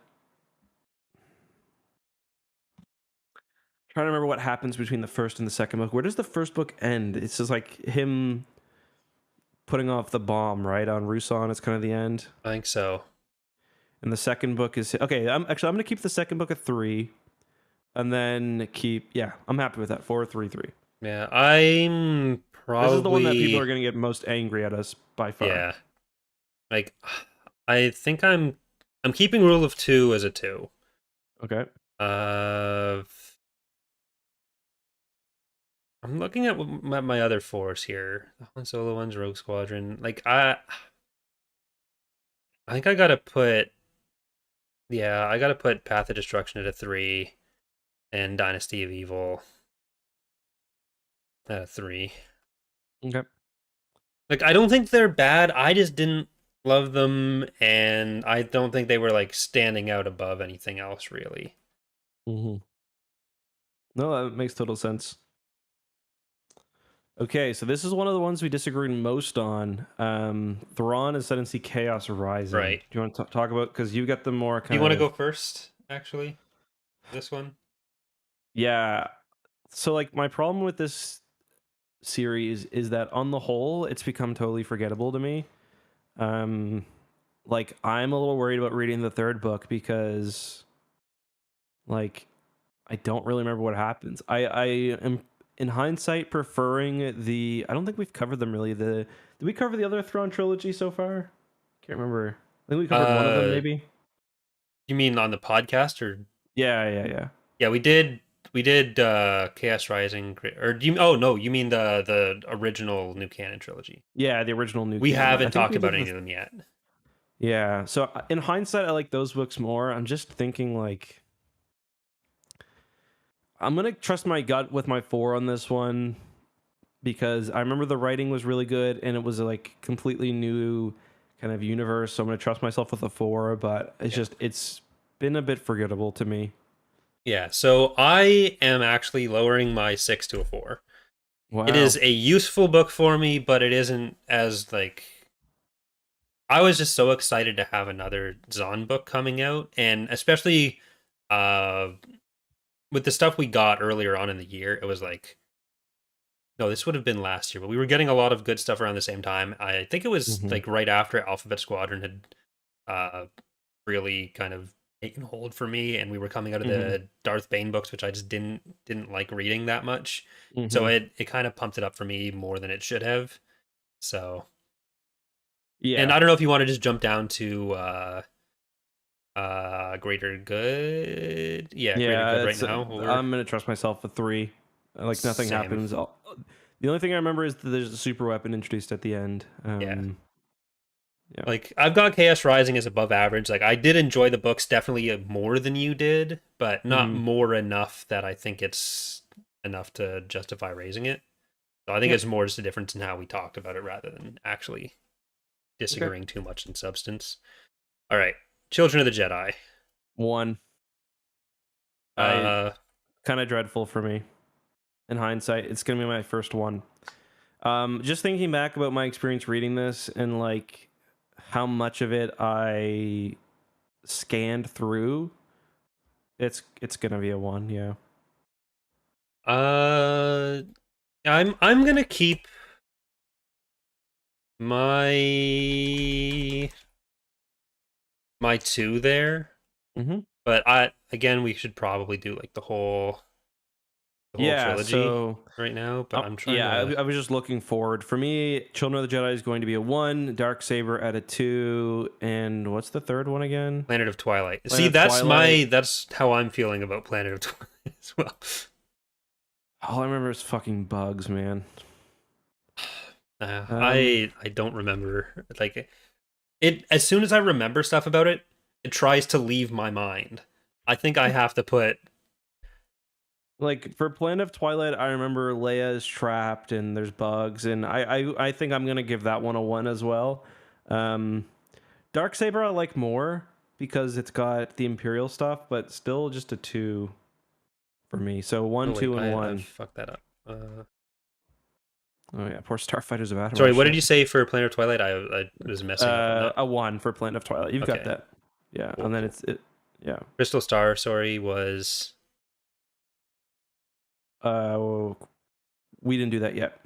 [SPEAKER 1] try to remember what happens between the first and the second book. Where does the first book end? It's just like him putting off the bomb, right, on Rusan. It's kind of the end.
[SPEAKER 2] I think so.
[SPEAKER 1] And the second book is okay. I'm gonna keep the second book at 3, and then I'm happy with that. 4, 3, 3.
[SPEAKER 2] Yeah, I'm probably.
[SPEAKER 1] This is the one that people are gonna get most angry at us by far.
[SPEAKER 2] Yeah, like I think I'm keeping Rule of 2 as a 2.
[SPEAKER 1] Okay.
[SPEAKER 2] I'm looking at my other 4s here. The Han Solo ones, Rogue Squadron. Like I think I gotta put. Yeah, I gotta put Path of Destruction at a 3, and Dynasty of Evil at a 3.
[SPEAKER 1] Okay.
[SPEAKER 2] Like I don't think they're bad. I just didn't love them, and I don't think they were like standing out above anything else really.
[SPEAKER 1] No, that makes total sense. Okay, so this is one of the ones we disagreed most on. Thrawn Ascendancy Chaos Rising.
[SPEAKER 2] Right.
[SPEAKER 1] Do you want to talk about, because you got the more kind of...
[SPEAKER 2] Do you want to go first, actually? This one?
[SPEAKER 1] Yeah. So, like, my problem with this series is that on the whole, it's become totally forgettable to me. Like, I'm a little worried about reading the third book because, like, I don't really remember what happens. I am, in hindsight, preferring the... I don't think we've covered them really. Did we cover the other Thrawn trilogy so far? Can't remember. I think we covered one of them, maybe.
[SPEAKER 2] You mean on the podcast, or?
[SPEAKER 1] Yeah.
[SPEAKER 2] Yeah, we did. We did Chaos Rising, or do you? Oh no, you mean the original New Canon trilogy?
[SPEAKER 1] Yeah, the original New.
[SPEAKER 2] We
[SPEAKER 1] Canon.
[SPEAKER 2] haven't talked about any of them yet.
[SPEAKER 1] Yeah, so in hindsight, I like those books more. I'm just thinking like, I'm gonna trust my gut with my 4 on this one because I remember the writing was really good and it was a like completely new kind of universe. So I'm gonna trust myself with a 4, but it's been a bit forgettable to me.
[SPEAKER 2] Yeah, so I am actually lowering my 6 to a 4. Wow. It is a useful book for me, but it isn't as like... I was just so excited to have another Zahn book coming out, and especially with the stuff we got earlier on in the year, it was like, no, this would have been last year, but we were getting a lot of good stuff around the same time. I think it was like right after Alphabet Squadron had really kind of taken hold for me, and we were coming out of the Darth Bane books, which I just didn't like reading that much. So it kind of pumped it up for me more than it should have. So
[SPEAKER 1] yeah,
[SPEAKER 2] and I don't know if you want to just jump down to Greater Good. Yeah, Greater Good right now.
[SPEAKER 1] I'm gonna trust myself with 3. Like nothing happens. The only thing I remember is that there's a super weapon introduced at the end.
[SPEAKER 2] Yeah. Like, I've got Chaos Rising as above average. Like, I did enjoy the books definitely more than you did, but not more enough that I think it's enough to justify raising it. So I think it's more just a difference in how we talked about it rather than actually disagreeing too much in substance. All right. Children of the Jedi.
[SPEAKER 1] 1. Kind of dreadful for me. In hindsight, it's going to be my first one. Just thinking back about my experience reading this and like how much of it I scanned through, it's gonna be a 1, yeah.
[SPEAKER 2] I'm gonna keep my 2 there. But we should probably do like the whole trilogy right now, but I'm trying
[SPEAKER 1] I was just looking forward. For me, Children of the Jedi is going to be a 1, Darksaber at a 2, and what's the third one again?
[SPEAKER 2] Planet of Twilight. That's how I'm feeling about Planet of Twilight as well.
[SPEAKER 1] All I remember is fucking bugs, man.
[SPEAKER 2] I don't remember. Like, it as soon as I remember stuff about it, it tries to leave my mind. I think I have to put...
[SPEAKER 1] Like, for Planet of Twilight, I remember Leia is trapped and there's bugs, and I think I'm going to give that one a 1 as well. Darksaber I like more because it's got the Imperial stuff, but still just a 2 for me. So 1, 2, and 1.
[SPEAKER 2] I fucked that up.
[SPEAKER 1] Oh yeah, poor Starfighter's about.
[SPEAKER 2] Sorry, what did you say for Planet of Twilight? I was messing up.
[SPEAKER 1] A 1 for Planet of Twilight. You've got that. Yeah, cool. And then yeah.
[SPEAKER 2] Crystal Star, was...
[SPEAKER 1] we didn't do that yet.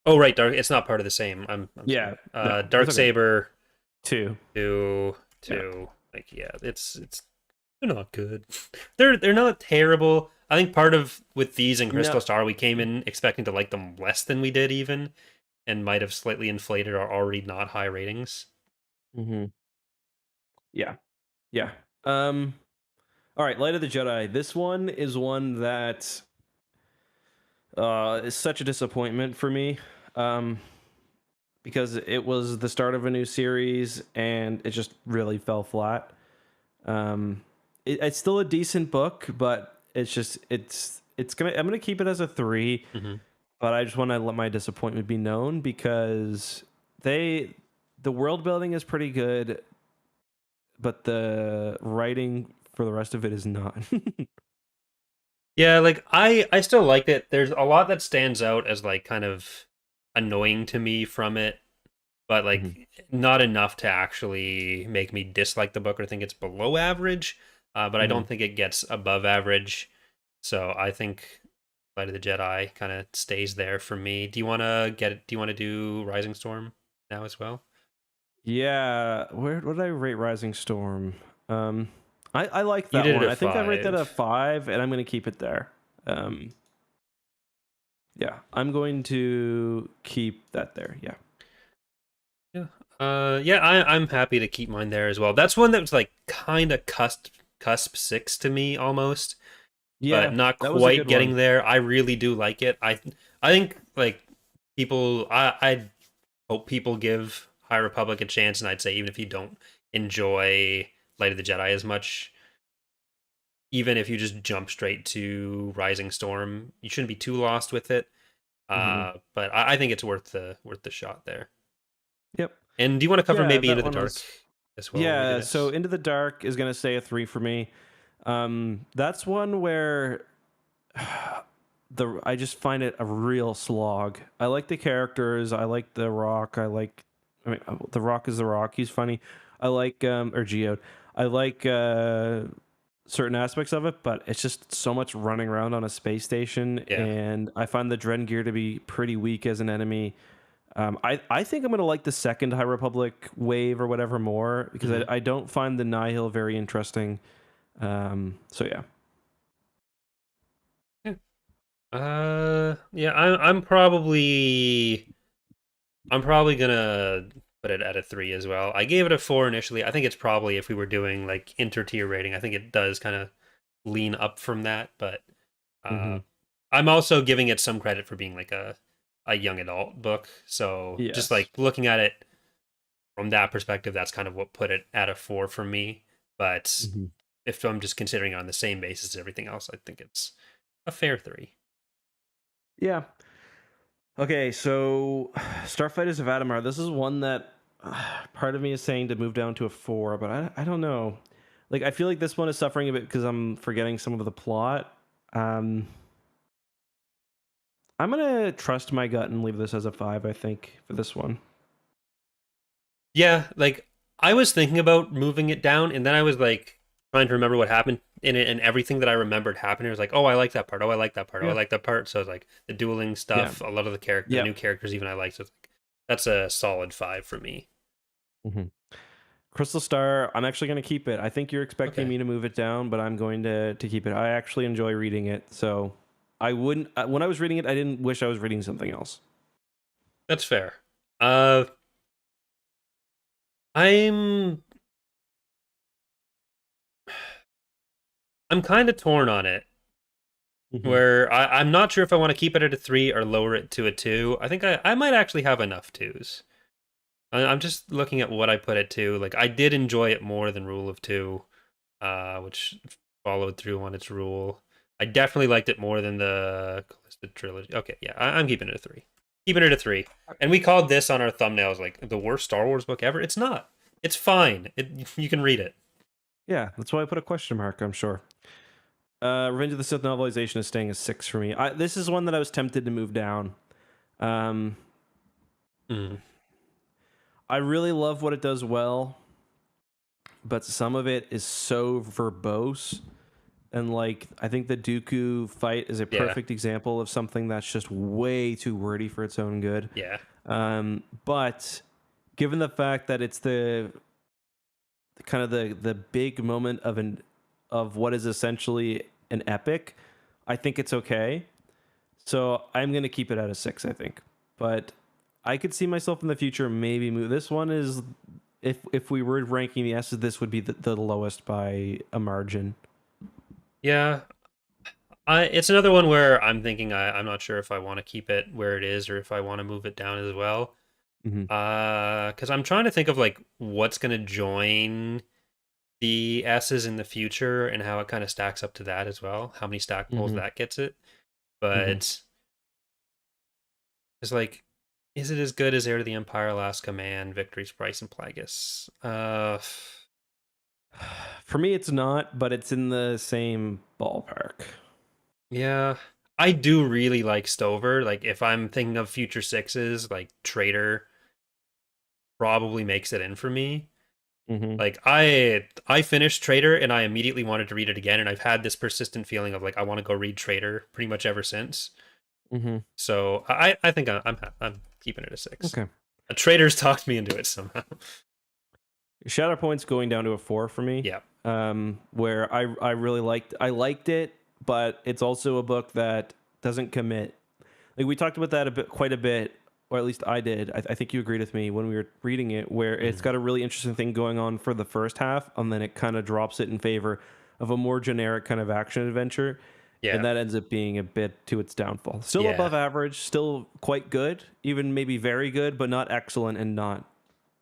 [SPEAKER 2] Oh right, it's not part of the same. I'm
[SPEAKER 1] yeah.
[SPEAKER 2] Darksaber
[SPEAKER 1] 2.
[SPEAKER 2] Like it's they're not good. They're not terrible. I think part of with these and Crystal Star, we came in expecting to like them less than we did even, and might have slightly inflated our already not high ratings.
[SPEAKER 1] Yeah. All right, Light of the Jedi. This one is one that is such a disappointment for me, because it was the start of a new series and it just really fell flat. It's still a decent book, but I'm gonna keep it as a 3. But I just want to let my disappointment be known because the world building is pretty good, but the writing for the rest of it is not.
[SPEAKER 2] Yeah, like I still liked it. There's a lot that stands out as like kind of annoying to me from it, but like not enough to actually make me dislike the book or think it's below average. But I don't think it gets above average. So I think Light of the Jedi kind of stays there for me. Do you want to do Rising Storm now as well?
[SPEAKER 1] Yeah, what did I rate Rising Storm? I like that one. I think I rate that a 5, and I'm going to keep it there. Yeah, I'm going to keep that there. Yeah.
[SPEAKER 2] I'm happy to keep mine there as well. That's one that was like kind of cusp 6 to me almost. Yeah, but not quite getting there. I really do like it. I think like people. I hope people give High Republic a chance, and I'd say even if you don't enjoy Light of the Jedi as much, even if you just jump straight to Rising Storm, you shouldn't be too lost with it. But I think it's worth the shot there.
[SPEAKER 1] Yep.
[SPEAKER 2] And do you want to cover maybe Into the Dark as well?
[SPEAKER 1] Yeah, so Into the Dark is going to stay a 3 for me. That's one where I just find it a real slog. I like the characters. I like the Rock. I like I mean, The Rock is The Rock. He's funny. I like or Geode. I like certain aspects of it, but it's just so much running around on a space station,
[SPEAKER 2] Yeah.
[SPEAKER 1] and I find the Dren Gear to be pretty weak as an enemy. I think I'm gonna like the second High Republic wave or whatever more because I don't find the Nihil very interesting. So yeah.
[SPEAKER 2] Yeah, I'm probably gonna put it at a 3 as well. I gave it a 4 initially. I think it's probably, if we were doing like inter-tier rating, I think it does kind of lean up from that, but I'm also giving it some credit for being like a young adult book. So just like looking at it from that perspective, that's kind of what put it at a 4 for me. But if I'm just considering it on the same basis as everything else, I think it's a fair 3.
[SPEAKER 1] Yeah. Okay, so Starfighters of Adamar. This is one that part of me is saying to move down to a 4, but I don't know. Like, I feel like this one is suffering a bit because I'm forgetting some of the plot. I'm gonna trust my gut and leave this as a 5, I think, for this one.
[SPEAKER 2] Yeah, like I was thinking about moving it down, and then I was like trying to remember what happened in it, and everything that I remembered happened. It was like, oh, I like that part. Oh, I like that part. Oh, I like that part. So it's like the dueling stuff, a lot of the new characters, even I liked. So it's like, that's a solid 5 for me.
[SPEAKER 1] Crystal Star, I'm actually going to keep it. I think you're expecting me to move it down, but I'm going to keep it. I actually enjoy reading it, so I wouldn't. When I was reading it, I didn't wish I was reading something else.
[SPEAKER 2] That's fair. I'm kind of torn on it. Where I'm not sure if I want to keep it at a 3 or lower it to a 2. I think I might actually have enough 2s. I'm just looking at what I put it to. Like, I did enjoy it more than Rule of 2, which followed through on its rule. I definitely liked it more than the Trilogy. Okay, yeah, I'm keeping it a 3. Keeping it a 3. And we called this on our thumbnails like the worst Star Wars book ever. It's not. It's fine. You can read it.
[SPEAKER 1] Yeah, that's why I put a question mark, I'm sure. Revenge of the Sith novelization is staying a 6 for me. This is one that I was tempted to move down. I really love what it does well, but some of it is so verbose. And like, I think the Dooku fight is a perfect example of something that's just way too wordy for its own good.
[SPEAKER 2] Yeah.
[SPEAKER 1] But given the fact that it's the kind of the big moment of what is essentially an epic, I think it's okay. So I'm going to keep it at a 6, I think. But I could see myself in the future maybe move. This one is, if we were ranking the S's, this would be the lowest by a margin.
[SPEAKER 2] Yeah. It's another one where I'm thinking I'm not sure if I want to keep it where it is or if I want to move it down as well. Because I'm trying to think of like what's going to join the S's in the future and how it kind of stacks up to that as well. How many stack pulls that gets it. But it's like, is it as good as Heir to the Empire, Last Command, Victory's Price, and Plagueis?
[SPEAKER 1] For me, it's not, but it's in the same ballpark.
[SPEAKER 2] Yeah. I do really like Stover. Like, if I'm thinking of future 6s, like Traitor probably makes it in for me. Like, I finished Traitor and I immediately wanted to read it again, and I've had this persistent feeling of like I want to go read Traitor pretty much ever since. So I think I'm keeping it a 6.
[SPEAKER 1] Okay.
[SPEAKER 2] A Traitor's talked me into it somehow.
[SPEAKER 1] Shadow Point's going down to a 4 for me.
[SPEAKER 2] Yeah.
[SPEAKER 1] Where I really liked it, but it's also a book that doesn't commit. Like, we talked about that quite a bit, or at least I did. I think you agreed with me when we were reading it, where it's got a really interesting thing going on for the first half, and then it kind of drops it in favor of a more generic kind of action adventure. Yeah. And that ends up being a bit to its downfall. Still above average, still quite good, even maybe very good, but not excellent and not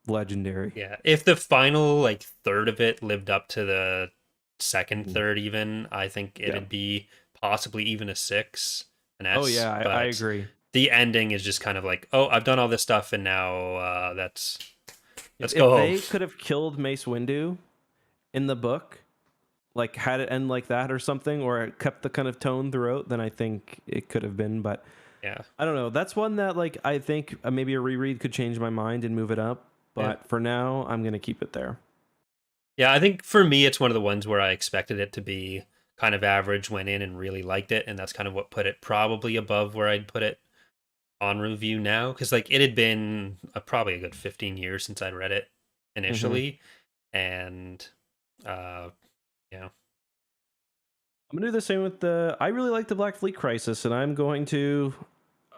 [SPEAKER 1] legendary.
[SPEAKER 2] Yeah. If the final like third of it lived up to the second third even, I think it'd be possibly even a 6, an S.
[SPEAKER 1] Oh yeah, I agree.
[SPEAKER 2] The ending is just kind of like, oh, I've done all this stuff and now let's go home.
[SPEAKER 1] If they could have killed Mace Windu in the book, like had it end like that or something, or it kept the kind of tone throughout, then I think it could have been. But
[SPEAKER 2] yeah,
[SPEAKER 1] I don't know. That's one that like I think maybe a reread could change my mind and move it up. but for now, I'm going to keep it there.
[SPEAKER 2] Yeah, I think for me, it's one of the ones where I expected it to be kind of average, went in and really liked it, and that's kind of what put it probably above where I'd put it on review now, because like it had been probably a good 15 years since I'd read it initially, and yeah.
[SPEAKER 1] I'm gonna do the same with I really like the Black Fleet Crisis, and I'm going to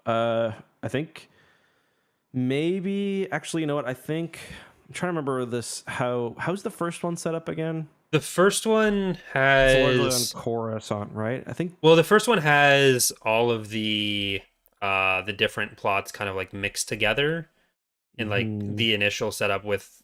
[SPEAKER 1] I think maybe actually, you know what? I think I'm trying to remember this. How's the first one set up again?
[SPEAKER 2] The first one
[SPEAKER 1] It's largely on
[SPEAKER 2] has
[SPEAKER 1] Coruscant, right? I think.
[SPEAKER 2] well, the first one has all of the different plots kind of like mixed together in like the initial setup with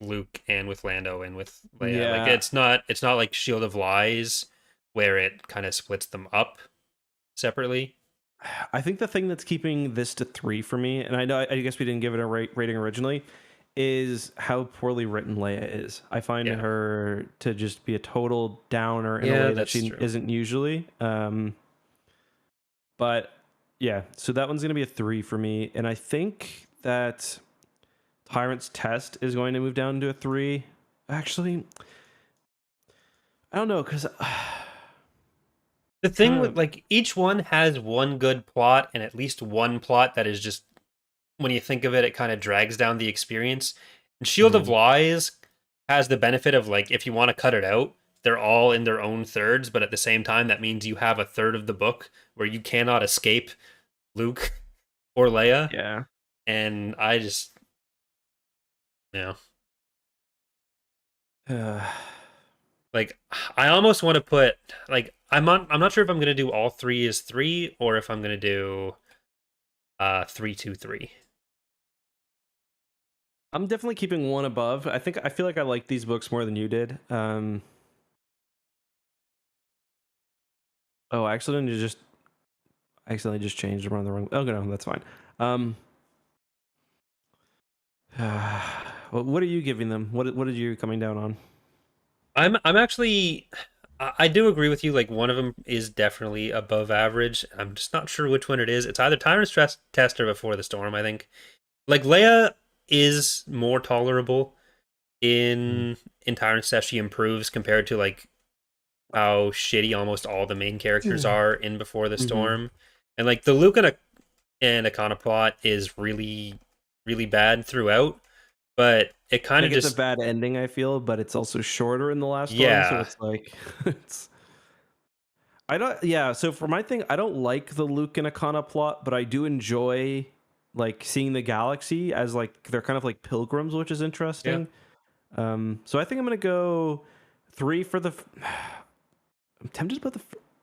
[SPEAKER 2] Luke and with Lando and with Leia.
[SPEAKER 1] Yeah.
[SPEAKER 2] Like it's not like Shield of Lies where it kind of splits them up separately.
[SPEAKER 1] I think the thing that's keeping this to 3 for me, and I guess we didn't give it a rating originally, is how poorly written Leia is. I find her to just be a total downer in a way that she isn't usually. But yeah, so that one's going to be a 3 for me. And I think that Tyrant's Test is going to move down to a 3. Actually, I don't know, because
[SPEAKER 2] the thing with like each one has one good plot and at least one plot that is just, when you think of it, it kind of drags down the experience. And Shield of Lies has the benefit of like, if you want to cut it out, they're all in their own thirds, but at the same time, that means you have a third of the book where you cannot escape Luke or Leia.
[SPEAKER 1] Yeah.
[SPEAKER 2] And I just, like, I almost want to put, like, I'm not sure if I'm going to do all 3 as 3 or if I'm going to do 3, 2, 3.
[SPEAKER 1] I'm definitely keeping one above. I feel like I like these books more than you did. Oh, I accidentally just changed them on the wrong. Oh no, that's fine. What are you giving them? What are you coming down on?
[SPEAKER 2] I'm actually, I do agree with you. Like, one of them is definitely above average. I'm just not sure which one it is. It's either Tyrant's Test or Before the Storm, I think. Like, Leia is more tolerable in Tyrant's Test. She improves compared to like how shitty almost all the main characters are in Before the Storm. And like the Luke and Akana plot is really, really bad throughout, but it kind of just...
[SPEAKER 1] It's a bad ending, I feel, but it's also shorter in the last one, so it's like so for my thing, I don't like the Luke and Akana plot, but I do enjoy like seeing the galaxy as like they're kind of like pilgrims, which is interesting. So I think I'm gonna go 3 for the I'm tempted to put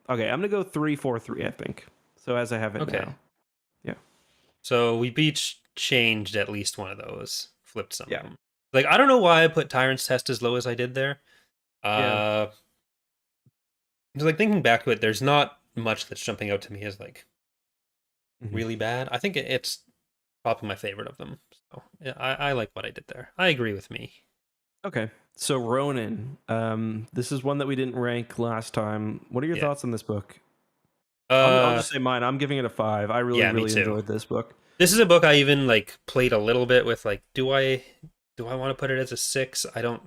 [SPEAKER 1] okay, I'm gonna go 3, 4, 3, I think. So as I have it now. Yeah.
[SPEAKER 2] So we each changed at least one of those, flipped some of them. Like, I don't know why I put Tyrant's Test as low as I did there. Like, thinking back to it, there's not much that's jumping out to me as like really bad. I think it's probably my favorite of them. So yeah, I like what I did there. I agree with me.
[SPEAKER 1] Okay. So Ronin, this is one that we didn't rank last time. What are your thoughts on this book? I'll just say mine. I'm giving it a 5. I really enjoyed this book.
[SPEAKER 2] This is a book I even like played a little bit with. Like, do I want to put it as a 6? I don't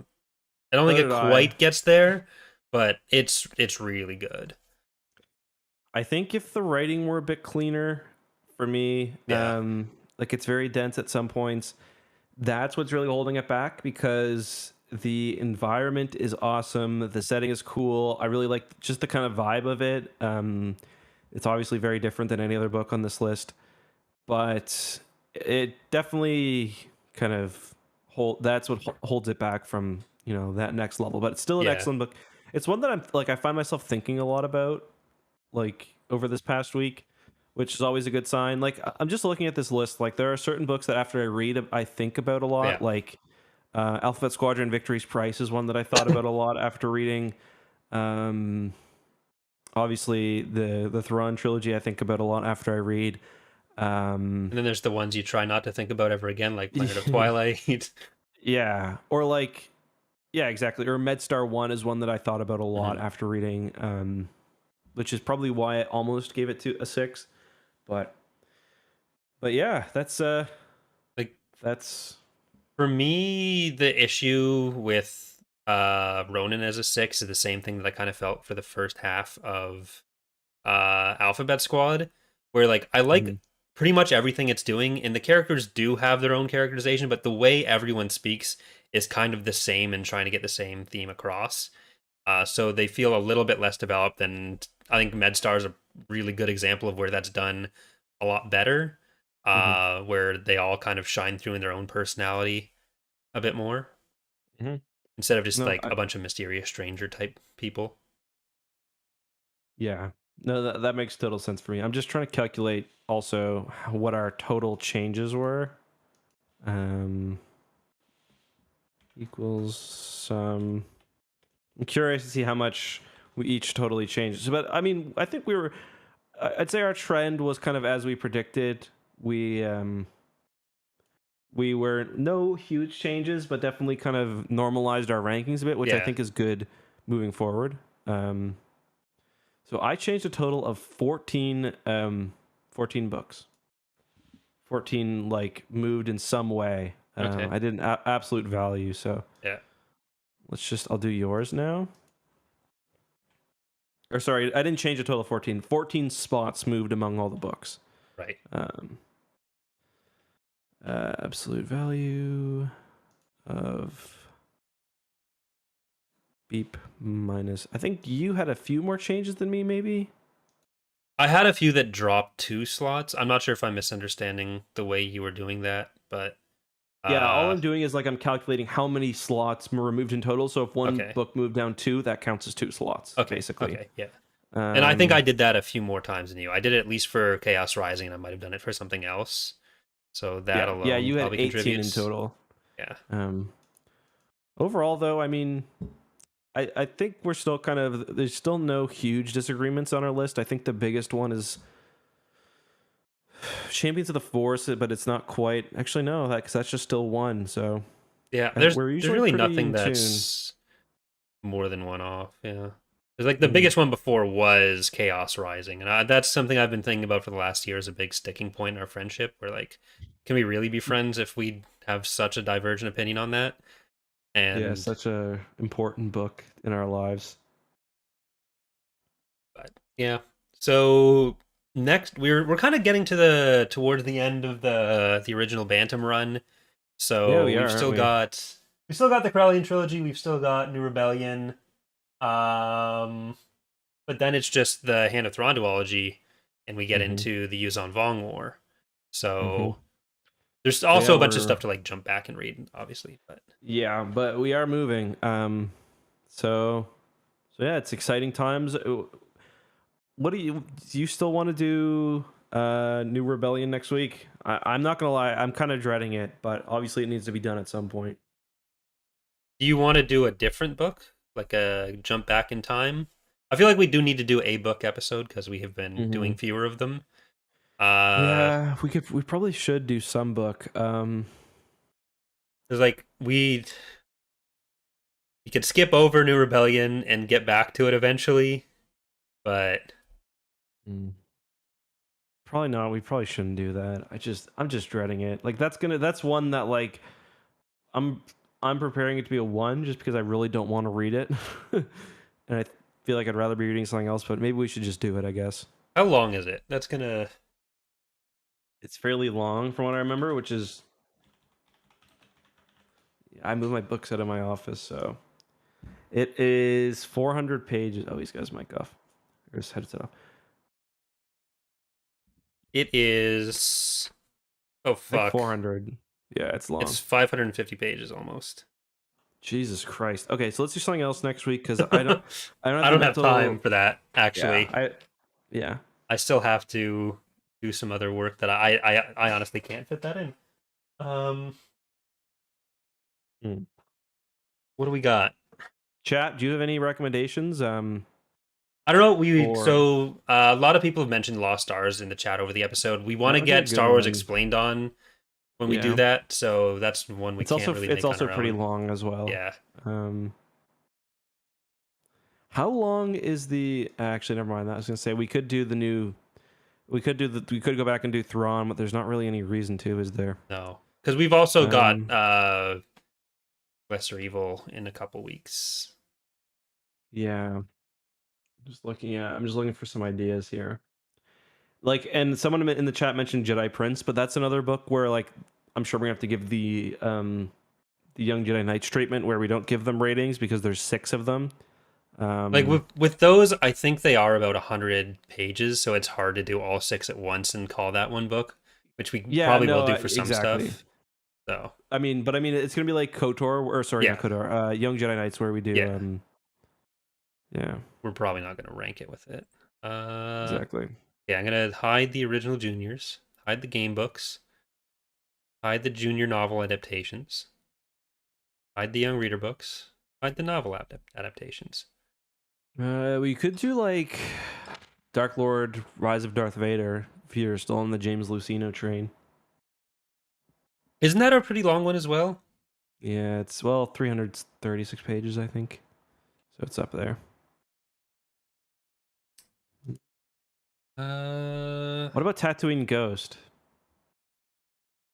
[SPEAKER 2] think it quite gets there, but it's really good.
[SPEAKER 1] I think if the writing were a bit cleaner for me, like it's very dense at some points, that's what's really holding it back, because the environment is awesome, the setting is cool. I really like just the kind of vibe of it. It's obviously very different than any other book on this list, but it definitely kind of that's what holds it back from, that next level. But it's still an excellent book. It's one that I find myself thinking a lot about, like, over this past week, which is always a good sign. Like, I'm just looking at this list. Like, there are certain books that after I read, I think about a lot. Like, Alphabet Squadron Victory's Price is one that I thought about a lot after reading. Obviously, the Thrawn Trilogy I think about a lot after I read.
[SPEAKER 2] And then there's the ones you try not to think about ever again, like Planet of Twilight.
[SPEAKER 1] Or like, exactly. Or MedStar 1 is one that I thought about a lot after reading, which is probably why I almost gave it to a 6. But yeah, that's
[SPEAKER 2] Like
[SPEAKER 1] that's
[SPEAKER 2] for me, the issue with Ronin as a 6 is the same thing that I kind of felt for the first half of Alphabet Squad, where like I like
[SPEAKER 1] mhm,
[SPEAKER 2] pretty much everything it's doing, and the characters do have their own characterization, but the way everyone speaks is kind of the same and trying to get the same theme across. So they feel a little bit less developed, and I think MedStar is a really good example of where that's done a lot better,
[SPEAKER 1] mhm,
[SPEAKER 2] where they all kind of shine through in their own personality a bit more
[SPEAKER 1] mhm.
[SPEAKER 2] instead of just
[SPEAKER 1] No,
[SPEAKER 2] like a bunch of mysterious stranger type people.
[SPEAKER 1] yeah. No, that makes total sense for me. I'm just trying to calculate also what our total changes were. Um, equals some. I'm curious to see how much we each totally changed. But I mean, I think we were. I'd say our trend was kind of as we predicted. We were no huge changes, but definitely kind of normalized our rankings a bit, which I
[SPEAKER 2] Yeah.
[SPEAKER 1] think is good moving forward. So I changed a total of 14 books. 14 like moved in some way.
[SPEAKER 2] Okay.
[SPEAKER 1] I did an absolute value. So
[SPEAKER 2] Yeah.
[SPEAKER 1] I'll do yours now. Or sorry, I didn't change a total of 14. 14 spots moved among all the books.
[SPEAKER 2] Right.
[SPEAKER 1] Um, absolute value of beep minus. I think you had a few more changes than me, maybe.
[SPEAKER 2] I had a few that dropped 2 slots. I'm not sure if I'm misunderstanding the way you were doing that, but
[SPEAKER 1] Yeah, all
[SPEAKER 2] uh
[SPEAKER 1] I'm doing is like I'm calculating how many slots were removed in total. So if one
[SPEAKER 2] okay.
[SPEAKER 1] book moved down 2, that counts as 2 slots,
[SPEAKER 2] Okay.
[SPEAKER 1] basically.
[SPEAKER 2] Okay. Yeah. And I think I
[SPEAKER 1] Um,
[SPEAKER 2] did that a few more times than you. I did it at least for Chaos Rising, and I might have done it for something else. So that
[SPEAKER 1] yeah,
[SPEAKER 2] alone
[SPEAKER 1] you had
[SPEAKER 2] probably
[SPEAKER 1] 18 in
[SPEAKER 2] contributes.
[SPEAKER 1] total.
[SPEAKER 2] Yeah.
[SPEAKER 1] Um, overall, though, I mean, I think we're still kind of there's still no huge disagreements on our list. I think the biggest one is Champions of the Force, but it's not quite. Actually, no, because that's just still one. So
[SPEAKER 2] Yeah.
[SPEAKER 1] we're
[SPEAKER 2] There's
[SPEAKER 1] usually
[SPEAKER 2] really
[SPEAKER 1] pretty
[SPEAKER 2] nothing
[SPEAKER 1] in tune.
[SPEAKER 2] that's more than one off. Yeah. There's like the
[SPEAKER 1] Mhm.
[SPEAKER 2] biggest one before was Chaos Rising, and that's something I've been thinking about for the last year as a big sticking point in our friendship. Where like, can we really be friends if we have such a divergent opinion on that?
[SPEAKER 1] Yeah,
[SPEAKER 2] And
[SPEAKER 1] such a important book in our lives.
[SPEAKER 2] but yeah, so next we're kind of getting to the towards the end of the original Bantam run.
[SPEAKER 1] Yeah,
[SPEAKER 2] So
[SPEAKER 1] we are, aren't we?
[SPEAKER 2] we still got the Corellian trilogy. We've still got New Rebellion. Um, but then it's just the Hand of Thrawn duology, and we get
[SPEAKER 1] Mm-hmm.
[SPEAKER 2] into the Yuzon Vong War.
[SPEAKER 1] Mm-hmm.
[SPEAKER 2] So there's
[SPEAKER 1] So yeah,
[SPEAKER 2] also a bunch of stuff to like jump back and read, obviously. But
[SPEAKER 1] but we are moving. So yeah, it's exciting times. What do you still want to do? New Rebellion next week. I'm not gonna lie, I'm kind of dreading it, but obviously it needs to be done at some point.
[SPEAKER 2] do you want to do a different book, like a jump back in time? I feel like we do need to do a book episode because we have been
[SPEAKER 1] Mm-hmm.
[SPEAKER 2] doing fewer of them. Uh,
[SPEAKER 1] Yeah, we probably should do some book.
[SPEAKER 2] there's like we could skip over New Rebellion and get back to it eventually, but
[SPEAKER 1] Mm. Probably not. We probably shouldn't do that. I'm just dreading it. Like that's one that like I'm I'm preparing it to be a 1 just because I really don't want to read it. And I feel like I'd rather be reading something else, but maybe we should just do it, I guess.
[SPEAKER 2] how long is it? That's gonna
[SPEAKER 1] It's fairly long from what I remember, which is I moved my books out of my office, so it is 400 pages. Oh, he's got his mic off. Or his headset off.
[SPEAKER 2] it is. Oh
[SPEAKER 1] I think
[SPEAKER 2] fuck!
[SPEAKER 1] 400. Yeah, it's
[SPEAKER 2] It's
[SPEAKER 1] long.
[SPEAKER 2] 550 pages almost.
[SPEAKER 1] Jesus Christ. Okay, so let's do something else next week because I don't have
[SPEAKER 2] I
[SPEAKER 1] the
[SPEAKER 2] don't have time
[SPEAKER 1] mental.
[SPEAKER 2] for that.
[SPEAKER 1] Yeah,
[SPEAKER 2] Actually,
[SPEAKER 1] yeah.
[SPEAKER 2] I still have to do some other work that I honestly can't fit that in. Um,
[SPEAKER 1] Hmm.
[SPEAKER 2] what do we got?
[SPEAKER 1] Chat, do you have any recommendations?
[SPEAKER 2] I don't know. We
[SPEAKER 1] For
[SPEAKER 2] so a lot of people have mentioned Lost Stars in the chat over the episode. We want
[SPEAKER 1] that
[SPEAKER 2] to
[SPEAKER 1] would be a
[SPEAKER 2] get
[SPEAKER 1] good
[SPEAKER 2] Star Wars
[SPEAKER 1] one.
[SPEAKER 2] explained on when we do
[SPEAKER 1] Yeah,
[SPEAKER 2] that. So that's one we can't really
[SPEAKER 1] it's
[SPEAKER 2] make on
[SPEAKER 1] also
[SPEAKER 2] our
[SPEAKER 1] pretty
[SPEAKER 2] own.
[SPEAKER 1] long as well.
[SPEAKER 2] Yeah,
[SPEAKER 1] Um, how long is the? Actually, never mind. That I was gonna say we could do the new We could go back and do Thrawn, but there's not really any reason to, is there?
[SPEAKER 2] No, because we've also got Lesser Evil in a couple weeks.
[SPEAKER 1] Yeah. I'm just looking for some ideas here. Like, and someone in the chat mentioned Jedi Prince, but that's another book where, like, I'm sure we're gonna have to give the Young Jedi Knights treatment, where we don't give them ratings because there's 6 of them.
[SPEAKER 2] Like with those, I think they are about 100 pages, so it's hard to do all 6 at once and call that one book, which we probably will do for some stuff. So
[SPEAKER 1] I mean, it's gonna be like KOTOR, or sorry, not KOTOR, Young Jedi Knights, where we do. Yeah,
[SPEAKER 2] we're probably not gonna rank it with it.
[SPEAKER 1] Exactly.
[SPEAKER 2] Yeah, I'm gonna hide the original juniors, hide the game books, hide the junior novel adaptations, hide the young reader books, hide the novel adaptations.
[SPEAKER 1] We could do like Dark Lord, Rise of Darth Vader, if you're still on the James Luceno train.
[SPEAKER 2] Isn't that a pretty long one as well?
[SPEAKER 1] Yeah, it's 336 pages, I think. So it's up there. What about Tatooine Ghost?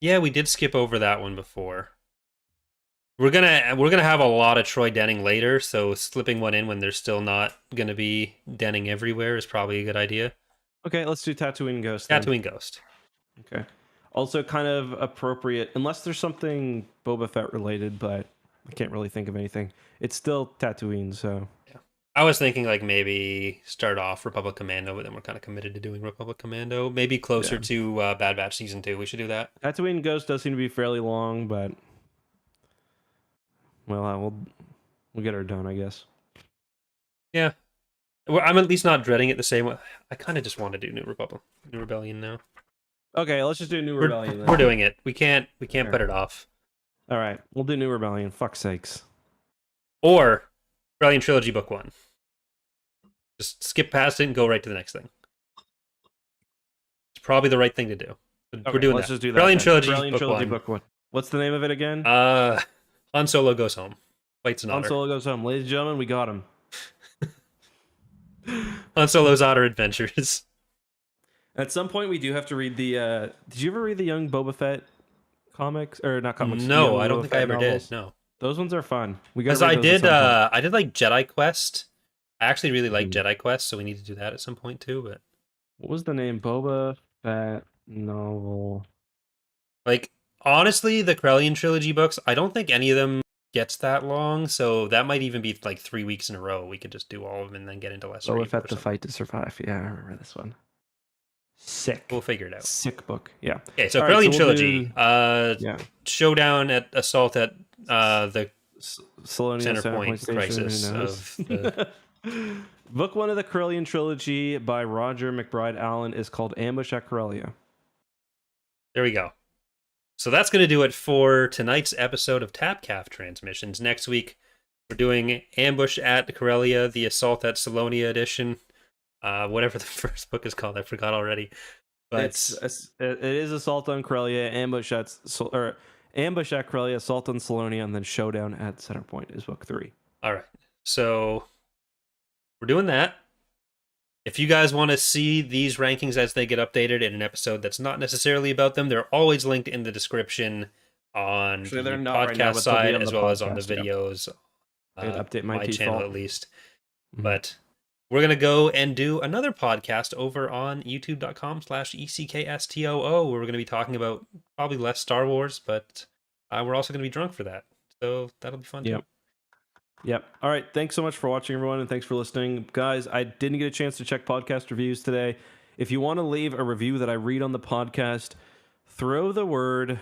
[SPEAKER 2] Yeah, we did skip over that one before. We're gonna have a lot of Troy Denning later, so slipping one in when there's still not gonna be Denning everywhere is probably a good idea.
[SPEAKER 1] Okay, let's do Tatooine Ghost.
[SPEAKER 2] Tatooine Ghost.
[SPEAKER 1] Okay. Also kind of appropriate, unless there's something Boba Fett related, but I can't really think of anything. It's still Tatooine, so.
[SPEAKER 2] Yeah. I was thinking like maybe start off Republic Commando, but then we're kind of committed to doing Republic Commando. Maybe closer to Bad Batch Season 2. We should do that.
[SPEAKER 1] Tatooine Ghost does seem to be fairly long, but well, we'll get her done, I guess.
[SPEAKER 2] Yeah. Well, I'm at least not dreading it the same way. I kind of just want to do New Rebellion now.
[SPEAKER 1] Okay, let's just do New Rebellion then.
[SPEAKER 2] We're doing it. We can't put it off.
[SPEAKER 1] All right, we'll do New Rebellion. Fuck's sakes.
[SPEAKER 2] Or Rebellion Trilogy Book 1. Just skip past it and go right to the next thing. It's probably the right thing to do.
[SPEAKER 1] Okay,
[SPEAKER 2] we're doing
[SPEAKER 1] let's
[SPEAKER 2] that.
[SPEAKER 1] Just do that.
[SPEAKER 2] Rebellion Trilogy,
[SPEAKER 1] Book 1. What's the name of it again?
[SPEAKER 2] Han Solo Goes Home. Fights an otter.
[SPEAKER 1] Han Solo Goes Home. Ladies and gentlemen, we got him.
[SPEAKER 2] Han Solo's Otter Adventures.
[SPEAKER 1] At some point, we do have to read the. Did you ever read the Young Boba Fett comics, or not comics?
[SPEAKER 2] No, I don't think I ever did. No,
[SPEAKER 1] those ones are fun.
[SPEAKER 2] Because I did like Jedi Quest. I actually really like Jedi Quest, so we need to do that at some point too. But
[SPEAKER 1] what was the name? Boba Fett novel.
[SPEAKER 2] Like honestly, the Rebellion Trilogy books, I don't think any of them gets that long, so that might even be like 3 weeks in a row. We could just do all of them and then get into Lesser Evil.
[SPEAKER 1] Boba Fett: The Fight to Survive. Yeah, I remember this one. Sick.
[SPEAKER 2] We'll figure it out.
[SPEAKER 1] Sick book. Yeah.
[SPEAKER 2] Okay, so Rebellion Trilogy. Showdown at Assault at the Center Point Crisis of the...
[SPEAKER 1] Book 1 of the Corellian Trilogy by Roger McBride Allen is called Ambush at Corellia.
[SPEAKER 2] There we go. So that's going to do it for tonight's episode of Tapcaf Transmissions. Next week, we're doing Ambush at Corellia, the Assault at Salonia edition. Whatever the first book is called, I forgot already. But
[SPEAKER 1] it is Assault on Corellia, Ambush at Corellia, Assault on Salonia, and then Showdown at Centerpoint is book 3.
[SPEAKER 2] All right, so we're doing that. If you guys want to see these rankings as they get updated in an episode that's not necessarily about them, they're always linked in the description on the podcast side as well as on the videos.
[SPEAKER 1] Update my
[SPEAKER 2] channel at least. Mm-hmm. But we're going to go and do another podcast over on youtube.com/ECKSTOO where we're going to be talking about probably less Star Wars, but we're also going to be drunk for that. So that'll be fun too.
[SPEAKER 1] Yep. All right. Thanks so much for watching, everyone, and thanks for listening. Guys, I didn't get a chance to check podcast reviews today. If you want to leave a review that I read on the podcast, throw the word...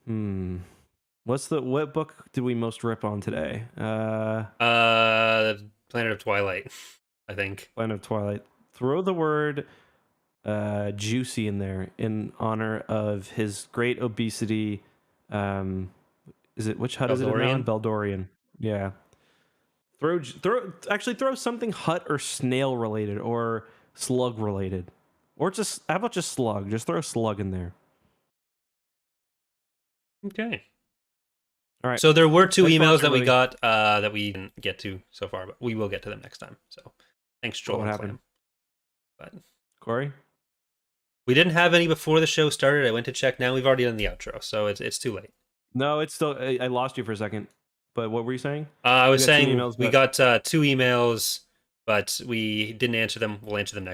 [SPEAKER 1] What book did we most rip on today?
[SPEAKER 2] Planet of Twilight, I think.
[SPEAKER 1] Planet of Twilight. Throw the word juicy in there in honor of his great obesity. Is it which hut is it around? Beldorian. Yeah. Throw something hut or snail related or slug related. Or just how about just slug? Just throw slug in there.
[SPEAKER 2] Okay.
[SPEAKER 1] All right.
[SPEAKER 2] So there were 2 emails that we got that we didn't get to so far, but we will get to them next time. So thanks, Joel.
[SPEAKER 1] What happened?
[SPEAKER 2] But
[SPEAKER 1] Corey?
[SPEAKER 2] We didn't have any before the show started. I went to check now. We've already done the outro, so it's too late.
[SPEAKER 1] No, it's still. I lost you for a second. But what were you saying?
[SPEAKER 2] I was saying we got 2 emails, but we didn't answer them. We'll answer them next.